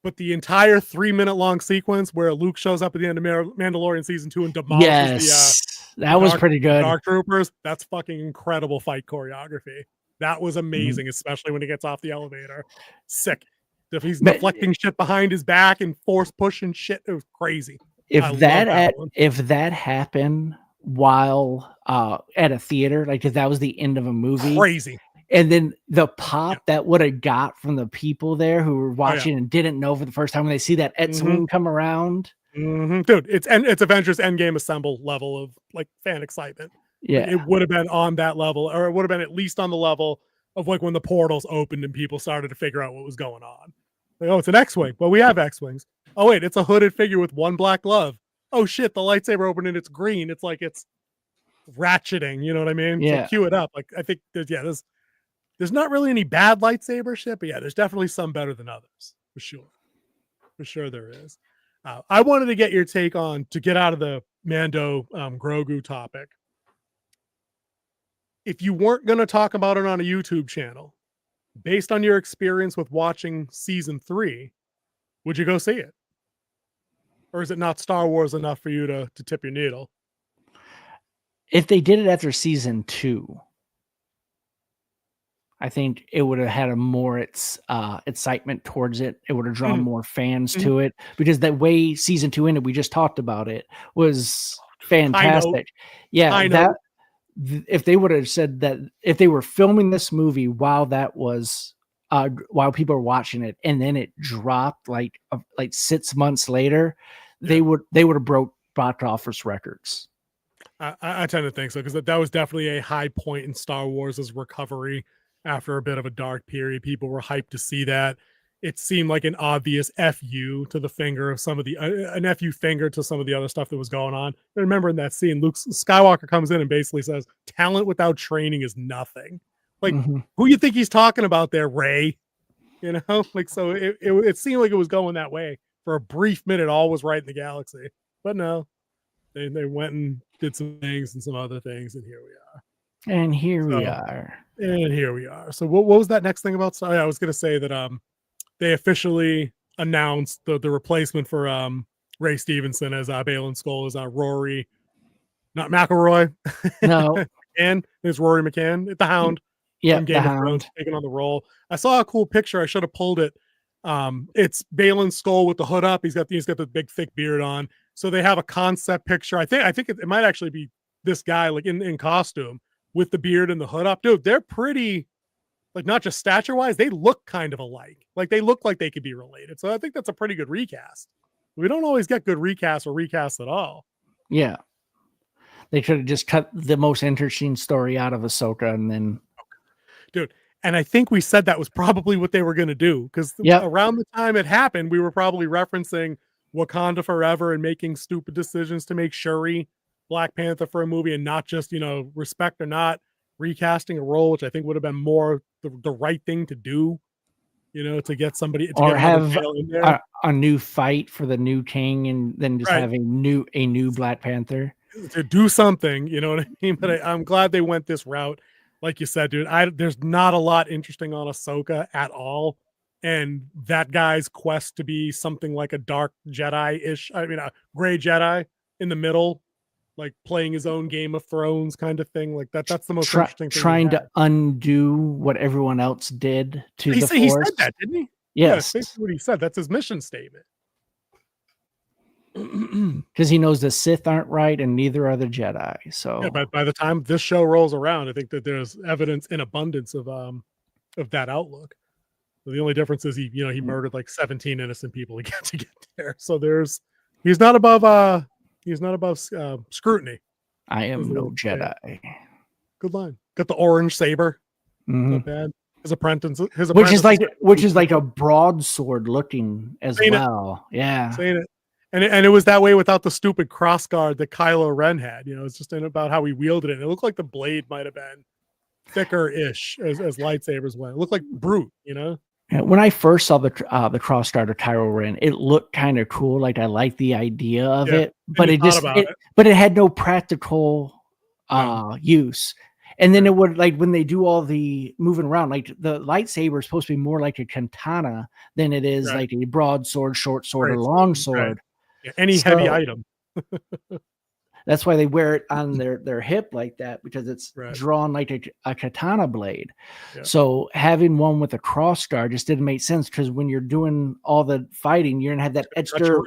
but the entire 3-minute long sequence where Luke shows up at the end of Mandalorian season 2 and demolishes Yes, that was pretty good. Dark Troopers. That's fucking incredible fight choreography. That was amazing, especially when he gets off the elevator. Sick. If he's deflecting shit behind his back and force pushing shit, it was crazy. If that happened while at a theater, like if that was the end of a movie, crazy. And then the pop that would have got from the people there who were watching and didn't know for the first time when they see that X-Wing come around. Dude, it's Avengers Endgame assemble level of like fan excitement. Yeah, like, it would have been on that level, or it would have been at least on the level of like when the portals opened and people started to figure out what was going on. Like, oh, it's an X-Wing. Well, we have X-Wings. Oh wait, it's a hooded figure with one black glove. Oh shit, the lightsaber opened and it's green. It's like it's ratcheting. You know what I mean? Yeah. So cue it up. Like I think there's not really any bad lightsaber shit, but yeah, there's definitely some better than others for sure. For sure there is. I wanted to get your take on, to get out of the Mando Grogu topic. If you weren't going to talk about it on a YouTube channel, based on your experience with watching season 3, would you go see it? Or is it not Star Wars enough for you to tip your needle? If they did it after season 2, I think it would have had a more excitement towards it. It would have drawn more fans to it, because the way season 2 ended, we just talked about it, was fantastic. Yeah, if they would have said that, if they were filming this movie while that was while people were watching it, and then it dropped like 6 months later, they would have broke box office records. I tend to think so, because that was definitely a high point in Star Wars' recovery. After a bit of a dark period, people were hyped to see that. It seemed like an obvious FU to the finger of some of the an FU finger to some of the other stuff that was going on. I remember in that scene, Luke Skywalker comes in and basically says, "Talent without training is nothing." Like, who you think he's talking about there, Ray? You know, like, so it seemed like it was going that way for a brief minute. All was right in the galaxy, but no, they went and did some things and some other things, and here we are. And here we are. And here we are. So what was that next thing about? So I was going to say that they officially announced the replacement for Ray Stevenson as Balin Skull is Rory, not McElroy. No. And it's Rory McCann, the Hound. Yeah, Game of Thrones, taking on the role. I saw a cool picture. I should have pulled it. It's Balin Skull with the hood up. He's got the big thick beard on. So they have a concept picture. I think it might actually be this guy, like in costume, with the beard and the hood up. Dude, they're pretty, like, not just stature wise, they look kind of alike. Like, they look like they could be related. So I think that's a pretty good recast. We don't always get good recasts or recasts at all. Yeah. They could have just cut the most interesting story out of Ahsoka and then. Dude, and I think we said that was probably what they were going to do, because around the time it happened, we were probably referencing Wakanda Forever and making stupid decisions to make Shuri Black Panther for a movie, and not just, respect or not recasting a role, which I think would have been more the right thing to do, to get somebody to or get have in there. A new fight for the new king, and then just have a new Black Panther to do something, you know what I mean? But I'm glad they went this route. Like you said, dude, there's not a lot interesting on Ahsoka at all. And that guy's quest to be something like a dark Jedi-ish, a gray Jedi in the middle, like playing his own Game of Thrones kind of thing. Like that's the most interesting thing. Trying to undo what everyone else did to the Force. He said that, didn't he? Yes. Yeah, that's what he said. That's his mission statement. Because he knows the Sith aren't right and neither are the Jedi. So yeah, by the time this show rolls around, I think that there's evidence in abundance of that outlook. So the only difference is he murdered like 17 innocent people to get there. So he's not above scrutiny. I am no Jedi. Good line. Got the orange saber. Not bad. His apprentice, which is like a broadsword looking as well. Yeah. Saying it. And it was that way without the stupid cross guard that Kylo Ren had. It's just about how he wielded it. And it looked like the blade might have been thicker-ish as lightsabers went. It looked like brute, When I first saw the cross guard of Kylo Ren, it looked kind of cool. Like I liked the idea of it, but it had no practical use. And then it would, like, when they do all the moving around, like the lightsaber is supposed to be more like a katana than it is like a broadsword, short sword, or long sword. Yeah, any heavy item. That's why they wear it on their hip like that, because it's drawn like a katana blade. Yeah. So having one with a cross guard just didn't make sense, because when you're doing all the fighting, you're gonna have that extra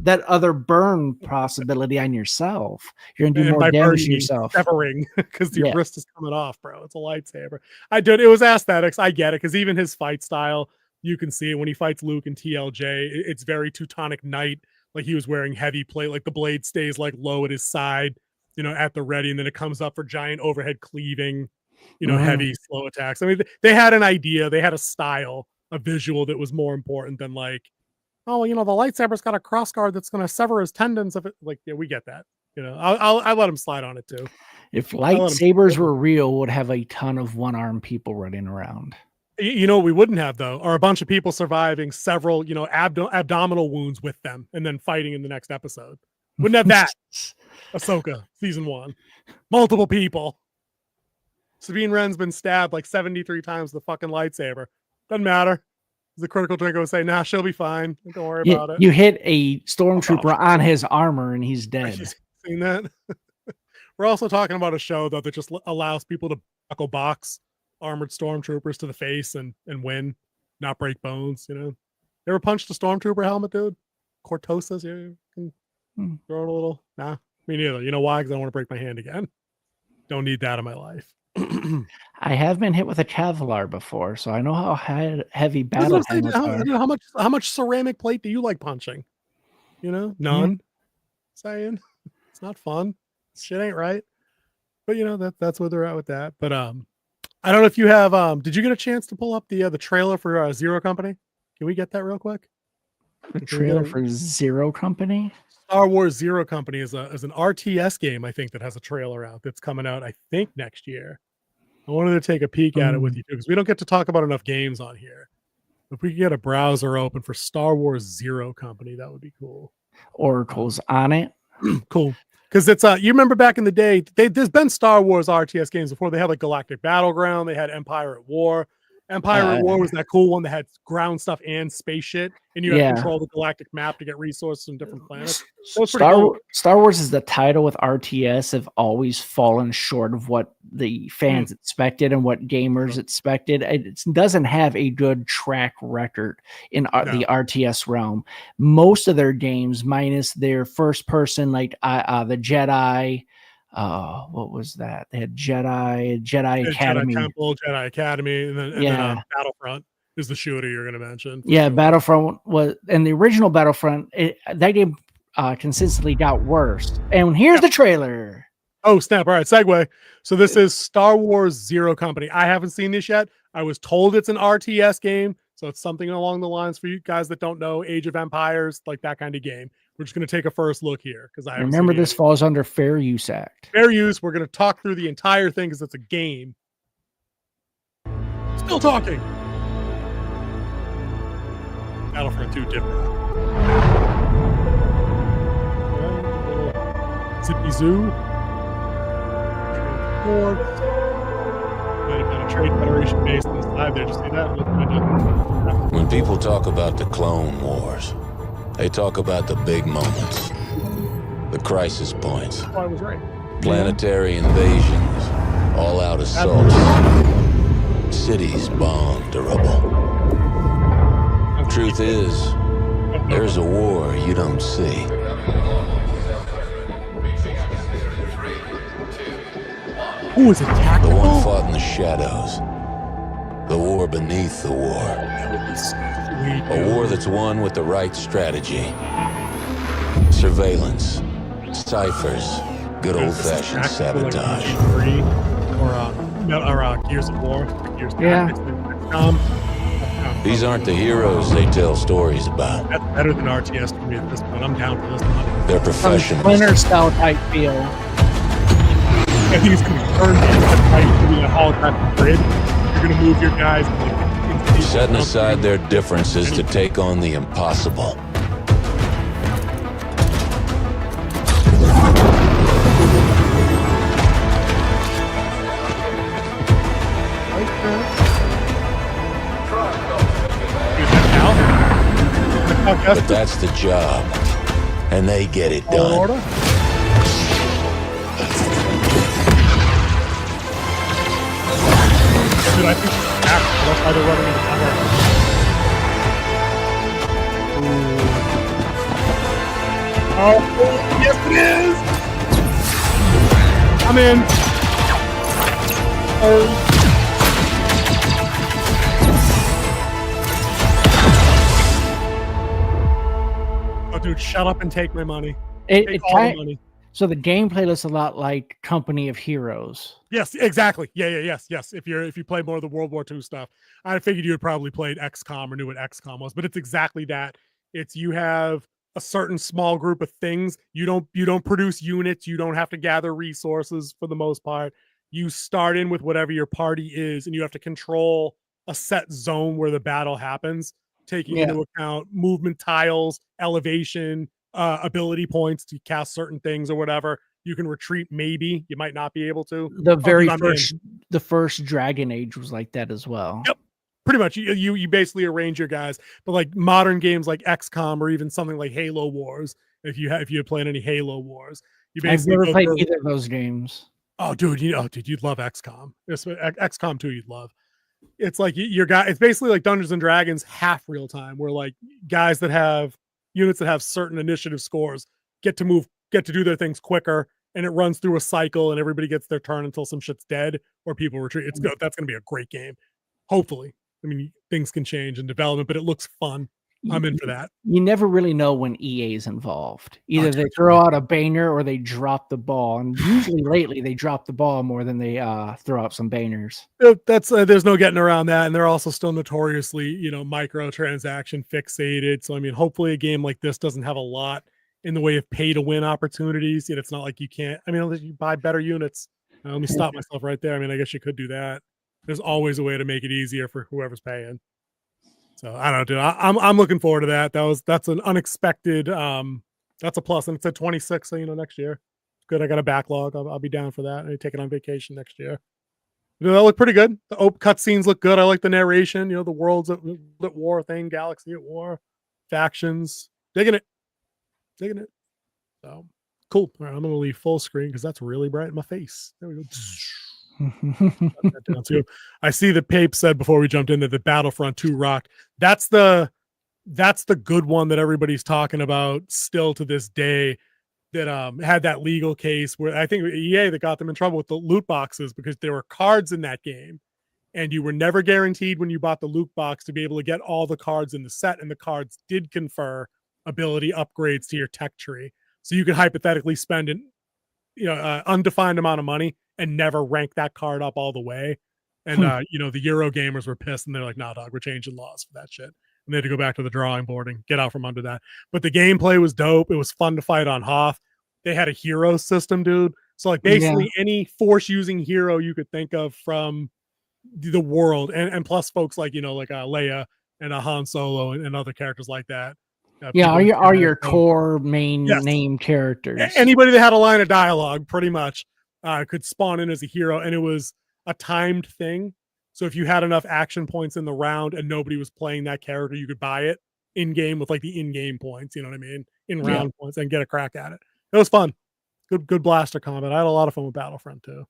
that other burn possibility on yourself. You're gonna do more damage to yourself. Severing, because your wrist is coming off, bro. It's a lightsaber. It was aesthetics. I get it, because even his fight style, you can see it when he fights Luke and TLJ. It's very Teutonic Knight. Like he was wearing heavy plate, like the blade stays like low at his side, at the ready, and then it comes up for giant overhead cleaving, heavy slow attacks. I mean, they had an idea, they had a style, a visual that was more important than like, oh, the lightsaber's got a cross guard that's going to sever his tendons. Of it, like, yeah, we get that. I let him slide on it too. If lightsabers were real, would have a ton of one-armed people running around. What we wouldn't have, though, are a bunch of people surviving several, abdominal wounds with them and then fighting in the next episode. Wouldn't have that. Ahsoka, season 1. Multiple people. Sabine Wren's been stabbed like 73 times with the fucking lightsaber. Doesn't matter. The critical drinker would say, nah, she'll be fine. Don't worry about it. You hit a stormtrooper on his armor and he's dead. Seen that? We're also talking about a show, though, that just allows people to buckle box armored stormtroopers to the face and win, not break bones. You ever punched a stormtrooper helmet, dude? Cortosas, throw it a little. Nah, me neither. You know why? Because I don't want to break my hand again. Don't need that in my life. I have been hit with a Kevlar before, so I know how heavy battle helmets are. How much ceramic plate do you like punching? None. Saying it's not fun. Shit ain't right. But that's where they're at with that. But I don't know if you have. Did you get a chance to pull up the trailer for Zero Company? Can we get that real quick? The trailer for Zero Company? Star Wars Zero Company is an RTS game, I think, that has a trailer out that's coming out, I think, next year. I wanted to take a peek at it with you, because we don't get to talk about enough games on here. If we could get a browser open for Star Wars Zero Company, that would be cool. Oracle's on it. Cool. Because it's you remember back in the day, there's been Star Wars RTS games before. They had like Galactic Battleground, they had Empire at War. Empire at War was that cool one that had ground stuff and space shit, and you had to control the galactic map to get resources from different planets. Star Wars is the title with RTS have always fallen short of what the fans expected and what gamers expected. It doesn't have a good track record in the RTS realm. Most of their games, minus their first person, like the Jedi. What was that? They had Jedi Academy, Jedi Temple, Jedi Academy, and then Battlefront is the shooter you're going to mention. Yeah, sure. Battlefront was, and the original Battlefront, that game consistently got worse. And here's the trailer. Oh, snap. All right, segue. So this is Star Wars Zero Company. I haven't seen this yet. I was told it's an RTS game, so it's something along the lines, for you guys that don't know, Age of Empires, like that kind of game. We're just going to take a first look here, because I remember this falls under Fair Use Act. Fair use. We're going to talk through the entire thing because it's a game. Still talking. Battlefront 2 different. Zippy Zoo. Transport. Might have been a Trade Federation base on the side there. Just see that? When people talk about the Clone Wars, they talk about the big moments, the crisis points, I was right. Planetary invasions, all-out assaults, cities bombed to rubble. Truth is, there's a war you don't see. Who is it? The one fought in the shadows. The war beneath the war. A war that's won with the right strategy. Surveillance, ciphers, good old-fashioned sabotage. Or Gears of War. These aren't the heroes they tell stories about. That's better than RTS for me at this point. I'm down for this one. They're professionals. Splinter Cell type feel. I think it's going to be turned into a holographic grid. You're going to move your guys. Setting aside their differences to take on the impossible. but that's the job, and they get it done. Order? Dude, I think that's why they're running into cover. Oh, yes it is! I'm in. Oh. Oh, dude, shut up and take my money. Take all the money. So the gameplay looks a lot like Company of Heroes. Yes, exactly. Yes. If you play more of the World War II stuff, I figured you had probably played XCOM or knew what XCOM was, but it's exactly that. It's you have a certain small group of things. You don't produce units. You don't have to gather resources for the most part. You start in with whatever your party is, and you have to control a set zone where the battle happens, taking into account movement tiles, elevation, ability points to cast certain things or whatever. You can retreat, maybe you might not be able to. The first Dragon Age was like that as well. Yep, pretty much. You basically arrange your guys, but like modern games like XCOM or even something like Halo Wars, if you had played any Halo Wars, you basically I've never played either of those games. Oh, dude, you'd love XCOM. XCOM 2, you'd love. It's like your guy. It's basically like Dungeons and Dragons half real time, where like guys that have units that have certain initiative scores get to do their things quicker, and it runs through a cycle, and everybody gets their turn until some shit's dead or people retreat. It's good. That's going to be a great game. Hopefully, I mean, things can change in development, but it looks fun. I'm in for that. You never really know when EA is involved. Either they throw out a banger or they drop the ball. And usually lately they drop the ball more than they throw out some bangers. That's there's no getting around that. And they're also still notoriously, microtransaction fixated. So, I mean, hopefully a game like this doesn't have a lot in the way of pay to win opportunities. It's not like you can't, unless you buy better units. Let me stop myself right there. I mean, I guess you could do that. There's always a way to make it easier for whoever's paying. So I don't know, dude. I'm looking forward to that. That's an unexpected. That's a plus, and it's at 26. So next year, good. I got a backlog. I'll be down for that. I take it on vacation next year. That look pretty good. The cutscenes look good. I like the narration. The worlds at war thing, galaxy at war, factions. Digging it. So cool. All right, I'm gonna leave full screen because that's really bright in my face. There we go. Down too. I see that Pape said before we jumped in that the Battlefront 2 rocked. That's the good one that everybody's talking about still to this day, that had that legal case where I think EA that got them in trouble with the loot boxes because there were cards in that game and you were never guaranteed when you bought the loot box to be able to get all the cards in the set, and the cards did confer ability upgrades to your tech tree. So you could hypothetically spend an undefined amount of money and never rank that card up all the way. And, the Euro gamers were pissed and they're like, nah, dog, we're changing laws for that shit. And they had to go back to the drawing board and get out from under that. But the gameplay was dope. It was fun to fight on Hoth. They had a hero system, dude. So like basically any force using hero you could think of from the world. And plus folks like, like Leia and Han Solo and other characters like that. Are your core main name characters. Anybody that had a line of dialogue pretty much could spawn in as a hero, and it was a timed thing. So if you had enough action points in the round and nobody was playing that character, you could buy it in game with like the in-game points, you know what I mean? In round points, and get a crack at it. It was fun. Good blaster combat. I had a lot of fun with Battlefront too.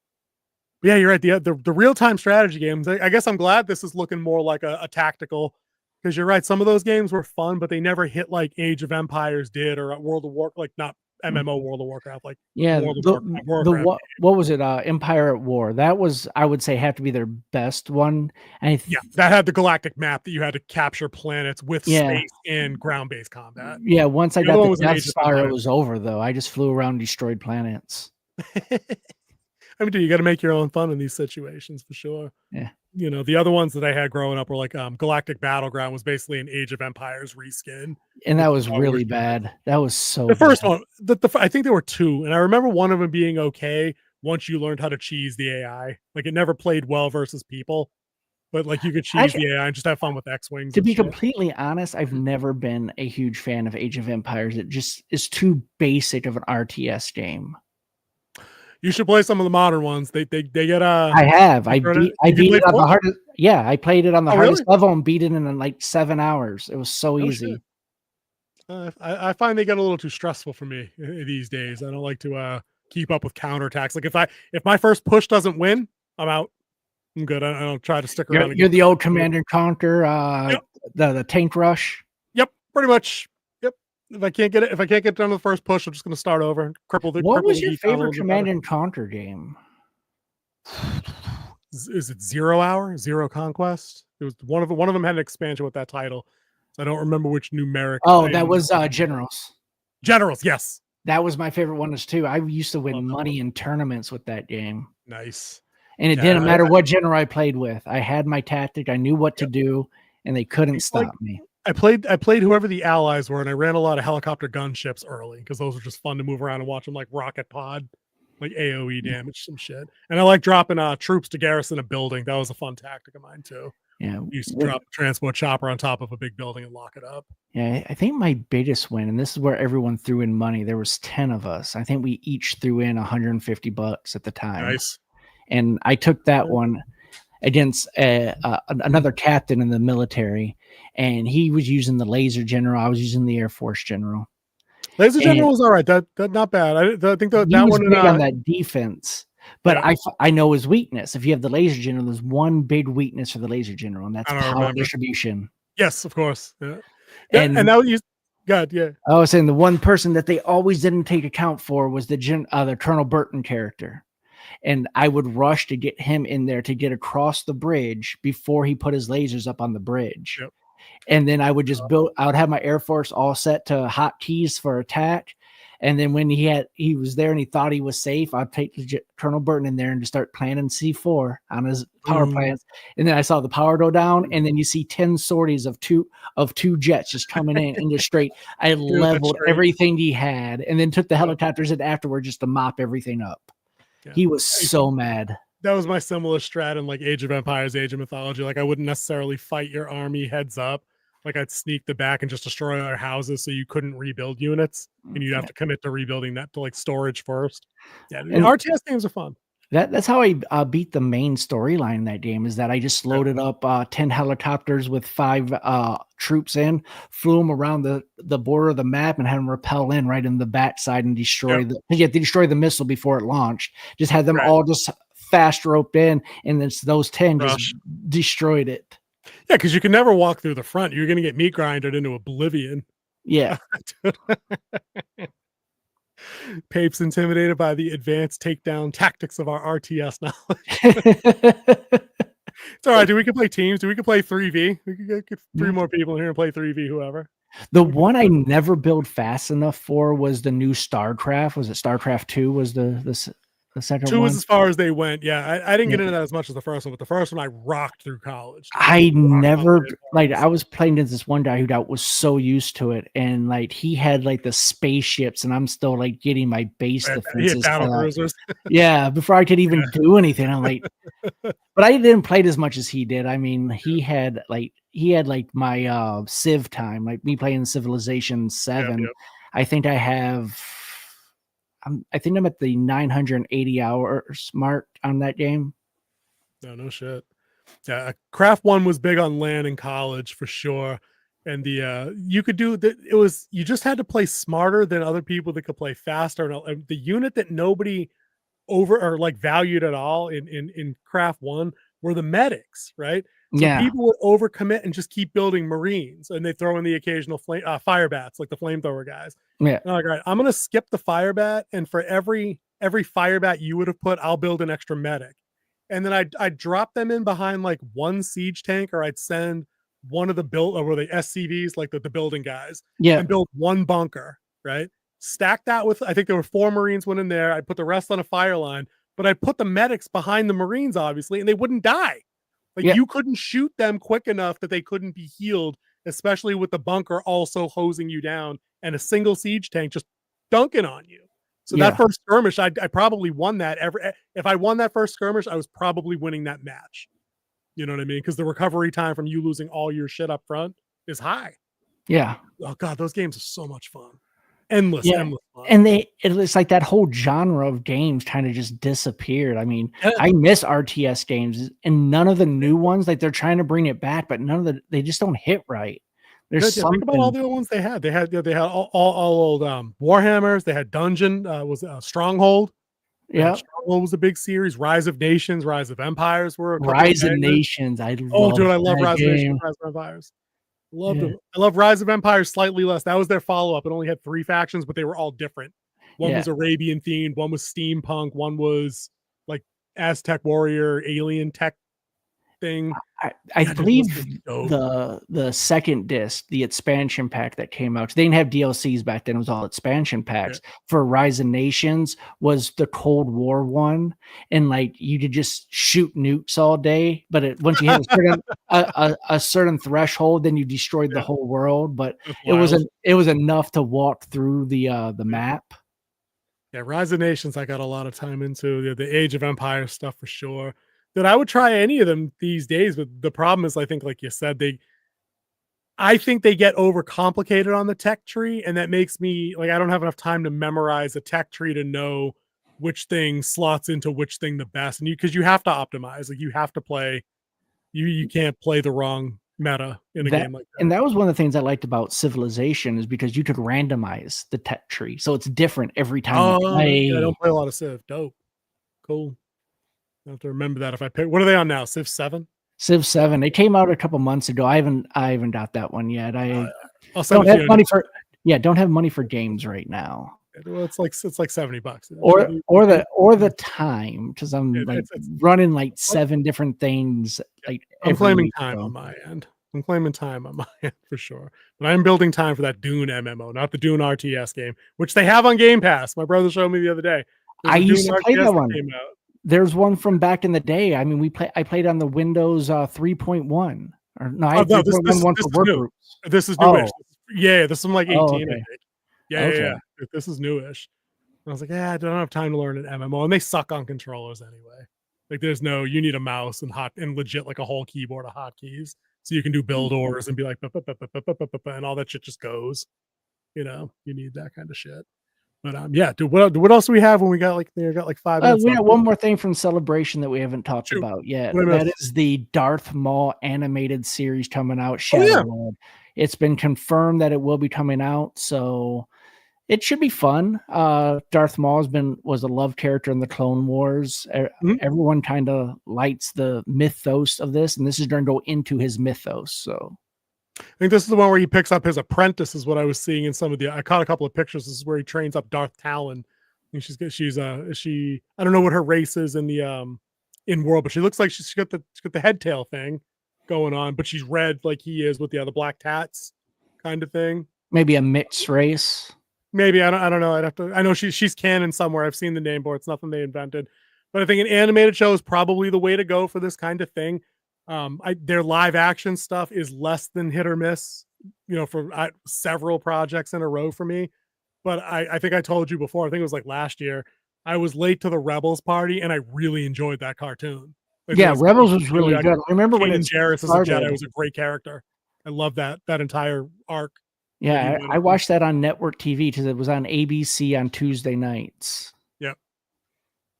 But yeah, you're right. The real-time strategy games, I guess I'm glad this is looking more like a tactical, because you're right. Some of those games were fun, but they never hit like Age of Empires did, or World of Warcraft, like not MMO World of Warcraft, like Warcraft. What was it? Empire at War. That was, I would say, have to be their best one. And that had the galactic map that you had to capture planets with space and ground-based combat. Yeah, once I got the Death Star, it was over. Though I just flew around, destroyed planets. I mean, dude, you got to make your own fun in these situations for sure. Yeah. The other ones that I had growing up were like Galactic Battleground was basically an Age of Empires reskin. And that was really bad. That was so the first one. I think there were two. And I remember one of them being okay once you learned how to cheese the AI. Like it never played well versus people. But like you could cheese the AI and just have fun with X-Wings. To be completely honest, I've never been a huge fan of Age of Empires. It just is too basic of an RTS game. You should play some of the modern ones. They get I have. I beat it on the hardest. Yeah, I played it on the hardest level and beat it in like 7 hours. It was so easy. Shit. I find they get a little too stressful for me these days. I don't like to keep up with counterattacks. Like if my first push doesn't win, I'm out. I'm good. I don't try to stick around. You're the old Command and Conquer, Yep. the tank rush. Yep, pretty much. Yep. If I can't get done with the first push, I'm just going to start over and cripple the. What was the your favorite Command and Conquer game? Is it 0 Hour? Zero Conquest? It was one of them had an expansion with that title. So I don't remember which numeric. Oh, that was Generals. Generals, yes. That was my favorite one too. I used to win money in tournaments with that game. Nice. And it didn't matter what general I played with. I had my tactic. I knew what to do, and they couldn't stop me. I played whoever the allies were, and I ran a lot of helicopter gunships early because those were just fun to move around and watch them like rocket pod, like AoE damage, some shit. And I like dropping troops to garrison a building. That was a fun tactic of mine too. Yeah, we used to drop a transport chopper on top of a big building and lock it up. Yeah, I think my biggest win, and this is where everyone threw in money. There was 10 of us. I think we each threw in $150 at the time. Nice. And I took that one against another captain in the military, and he was using the laser general. I was using the Air Force general. Laser general was all right. That not bad. I think that was one big on that defense. But yeah. I know his weakness. If you have the laser general, there's one big weakness for the laser general, and that's power distribution. Yes, of course. Yeah. And that was God. Yeah. I was saying the one person that they always didn't take account for was the Colonel Burton character. And I would rush to get him in there to get across the bridge before he put his lasers up on the bridge. Yep. And then I would just I would have my Air Force all set to hotkeys for attack. And then when he was there and he thought he was safe, I'd take Colonel Burton in there and just start planning C4 on his power plants. And then I saw the power go down, and then you see 10 sorties of two jets just coming in and just straight. I leveled everything he had, and then took the helicopters in afterward just to mop everything up. Yeah. He was so mad. That was my similar strat in like Age of Empires, Age of Mythology. Like I wouldn't necessarily fight your army heads up. Like I'd sneak the back and just destroy our houses so you couldn't rebuild units, and you'd have to commit to rebuilding that to like storage first. Yeah, and RTS games are fun. That's how I beat the main storyline in that game. Is that I just loaded up 10 helicopters with 5 troops in, flew them around the border of the map, and had them repel in right in the backside and destroy destroy the missile before it launched. Just had them all just fast roped in, and then those 10 just destroyed it. Yeah, because you can never walk through the front. You're going to get meat grinded into oblivion. Yeah. Pape's intimidated by the advanced takedown tactics of our RTS knowledge. It's all right, dude. We can play teams. We can play 3v. We can get 3 more people in here and play 3v, whoever. The one I never built fast enough for was the new StarCraft. Was it StarCraft 2 was the second 2 one? was as far as they went. Yeah, I didn't get into that as much as the first one, but the first one I rocked through college. I never I was playing against this one guy who was so used to it, and like he had like the spaceships, and I'm still like getting my base defenses. Battle cruisers. Yeah, before I could even do anything, I'm like, but I didn't play it as much as he did. I mean, he had like my Civ time, like me playing Civilization 7. Yep. I think I'm at the 980 hours mark on that game. No shit. Yeah, Craft 1 was big on LAN in college for sure. And you could do that. You just had to play smarter than other people that could play faster. And the unit that nobody valued at all in Craft 1 were the medics, right? So people would overcommit and just keep building Marines, and they throw in the occasional fire bats, like the flamethrower guys. Yeah. And like, all right, I'm gonna skip the fire bat, and for every fire bat you would have put, I'll build an extra medic. And then I'd drop them in behind like one siege tank, or I'd send one of the SCVs, like the building guys, and build one bunker, right? Stack that with, I think there were 4 Marines went in there. I'd put the rest on a fire line, but I'd put the medics behind the Marines, obviously, and they wouldn't die. Like you couldn't shoot them quick enough that they couldn't be healed, especially with the bunker also hosing you down and a single siege tank just dunking on you. So that first skirmish, I probably won that. If I won that first skirmish, I was probably winning that match. You know what I mean? Because the recovery time from you losing all your shit up front is high. Yeah. Oh God, those games are so much fun. Endless fun. And it's like that whole genre of games kind of just disappeared. I mean, I miss RTS games, and none of the new ones, like they're trying to bring it back, but they just don't hit right. There's Yeah, think about all something. the other ones they had. They had all old Warhammers. They had Dungeon, was Stronghold. Yeah. Stronghold was a big series. Rise of Nations, Rise of Empires were a couple of Rise of bangers. Nations. I Oh, love dude, I love that Rise of Nations, game. Rise of Empires. Loved Yeah. them. I love Rise of Empires slightly less. That was their follow up. It only had 3 factions, but they were all different. One Yeah. was Arabian themed, one was steampunk, one was like Aztec warrior, alien tech thing. I Yeah, dude, believe those games are dope. the second disc, the expansion pack that came out, 'cause they didn't have DLCs back then, it was all expansion packs for Rise of Nations, was the Cold War one. And like you could just shoot nukes all day, but once you hit a certain threshold, then you destroyed the whole world. But That's it was wild. it was enough to walk through the map. Yeah, Rise of Nations, I got a lot of time into the Age of Empires stuff for sure. That I would try any of them these days, but the problem is, I think, like you said, I think they get overcomplicated on the tech tree, and that makes me like I don't have enough time to memorize a tech tree to know which thing slots into which thing the best. And because you have to optimize, like you have to play, you can't play the wrong meta in a game like that. And that was one of the things I liked about Civilization, is because you could randomize the tech tree, so it's different every time you play. Yeah, I don't play a lot of Civ. Dope, cool. I have to remember that if I pick. What are they on now? Civ 7? Civ 7. They came out a couple months ago. I haven't got that one yet. I I'll don't send have money for don't have money for games right now. Well, it's like $70. Or the time, because I'm it's running like 7 different things. Like I'm every claiming week, time so. on my end. I'm claiming time on my end for sure. But I'm building time for that Dune MMO, not the Dune RTS game, which they have on Game Pass. My brother showed me the other day. There's I a used Dune to play RTS that one. came out. There's one from back in the day. I mean, I played on the Windows 3.1. Or no, I had 3.1 one for work new. groups. This is newish. Yeah, this is from like 18, okay. I think. Yeah, Okay. yeah. This is newish. And I was like, I don't have time to learn an MMO, and they suck on controllers anyway. Like, you need a mouse and legit like a whole keyboard of hotkeys, so you can do build orders and be like, and all that shit just goes. You need that kind of shit. But yeah, dude, what else do we have when we got like 5 minutes? We got one more thing from Celebration that we haven't talked about yet. That is the Darth Maul animated series coming out, Shadow Lord. It's been confirmed that it will be coming out, so it should be fun. Darth Maul was a love character in the Clone Wars. Everyone kind of lights the mythos of this, and this is going to go into his mythos. So I think this is the one where he picks up his apprentice, is what I was seeing in some of I caught a couple of pictures. This is where he trains up Darth Talon. And I don't know what her race is in the in world, but she looks like she's got the head tail thing going on, but she's red like he is with the other black tats kind of thing. Maybe a mixed race. Maybe I don't know. I know she's canon somewhere. I've seen the name board. It's nothing they invented, but I think an animated show is probably the way to go for this kind of thing. Their live action stuff is less than hit or miss, for several projects in a row for me. But I think I told you before, I think it was like last year, I was late to the Rebels party and I really enjoyed that cartoon. Like, Rebels was really good. I remember when Jarrus as a Jedi was a great character. I love that entire arc. Yeah, I watched that on network TV because it was on ABC on Tuesday nights.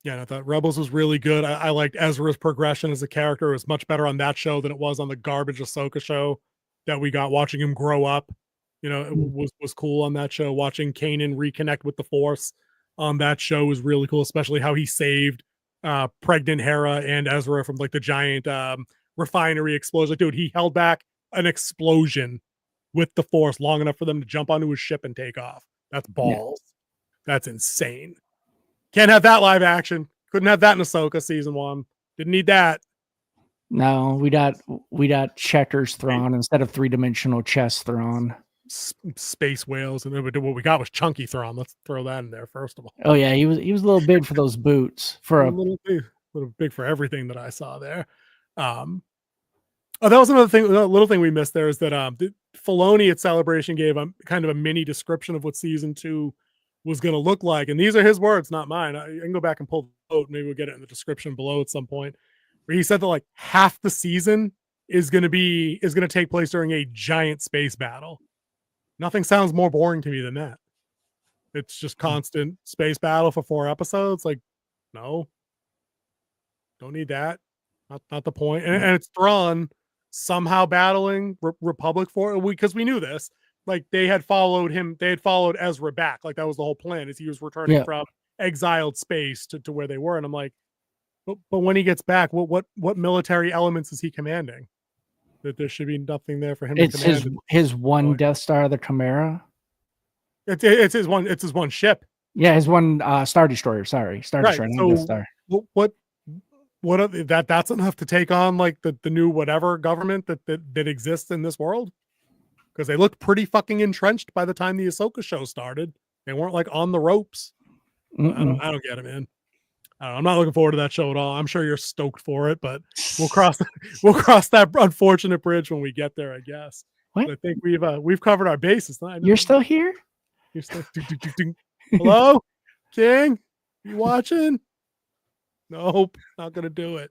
Yeah, I thought Rebels was really good. I liked Ezra's progression as a character. It was much better on that show than it was on the garbage Ahsoka show that we got. Watching him grow up, it was cool on that show. Watching Kanan reconnect with the Force on that show was really cool, especially how he saved pregnant Hera and Ezra from like the giant refinery explosion. Dude, he held back an explosion with the Force long enough for them to jump onto his ship and take off. That's balls. Yeah. That's insane. Can't have that live action. Couldn't have that in Ahsoka season 1. Didn't need that. No, we got checkers thrown instead of 3-dimensional chess thrown. Space whales, and what we got was Chunky Thrawn. Let's throw that in there first of all. Oh yeah, he was a little big for those boots. For a little big for everything that I saw there. That was another thing. A little thing we missed there is that Filoni at Celebration gave kind of a mini description of what season 2 was going to look like, and these are his words, not mine. I can go back and pull the quote. Maybe we'll get it in the description below at some point. Where he said that like half the season is going to take place during a giant space battle. Nothing sounds more boring to me than that. It's just constant space battle for 4 episodes. Like, no, don't need that. Not the point. And it's Thrawn, somehow battling Republic for, because we knew this. Like they had followed him, they had followed Ezra back. Like that was the whole plan, is he was returning from exiled space to where they were. And I'm like, but when he gets back, what military elements is he commanding? That there should be nothing there for him to command. His one Death Star, the Chimera. It's his one ship. Yeah, his one Star Destroyer. Sorry, Star Destroyer. So Death Star. That's enough to take on like the new whatever government that exists in this world? Because they looked pretty fucking entrenched by the time the Ahsoka show started. They weren't like on the ropes. I don't get it, man. I'm not looking forward to that show at all. I'm sure you're stoked for it, but we'll cross that unfortunate bridge when we get there, I guess. What? I think we've covered our bases. You're still here? You're still hello, King? You watching? Nope, not gonna do it.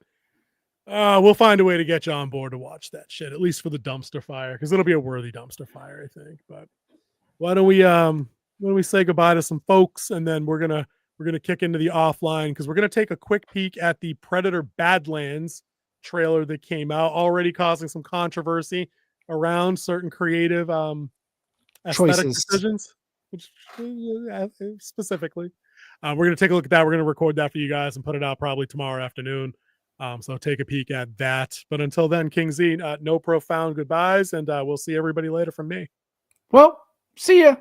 We'll find a way to get you on board to watch that shit, at least for the dumpster fire, because it'll be a worthy dumpster fire, I think. But why don't we say goodbye to some folks, and then we're gonna kick into the offline, because we're gonna take a quick peek at the Predator Badlands trailer that came out, already causing some controversy around certain creative aesthetic decisions, which specifically. We're going to take a look at that. We're going to record that for you guys and put it out probably tomorrow afternoon. So take a peek at that. But until then, King Z, no profound goodbyes, and we'll see everybody later from me. Well, see ya.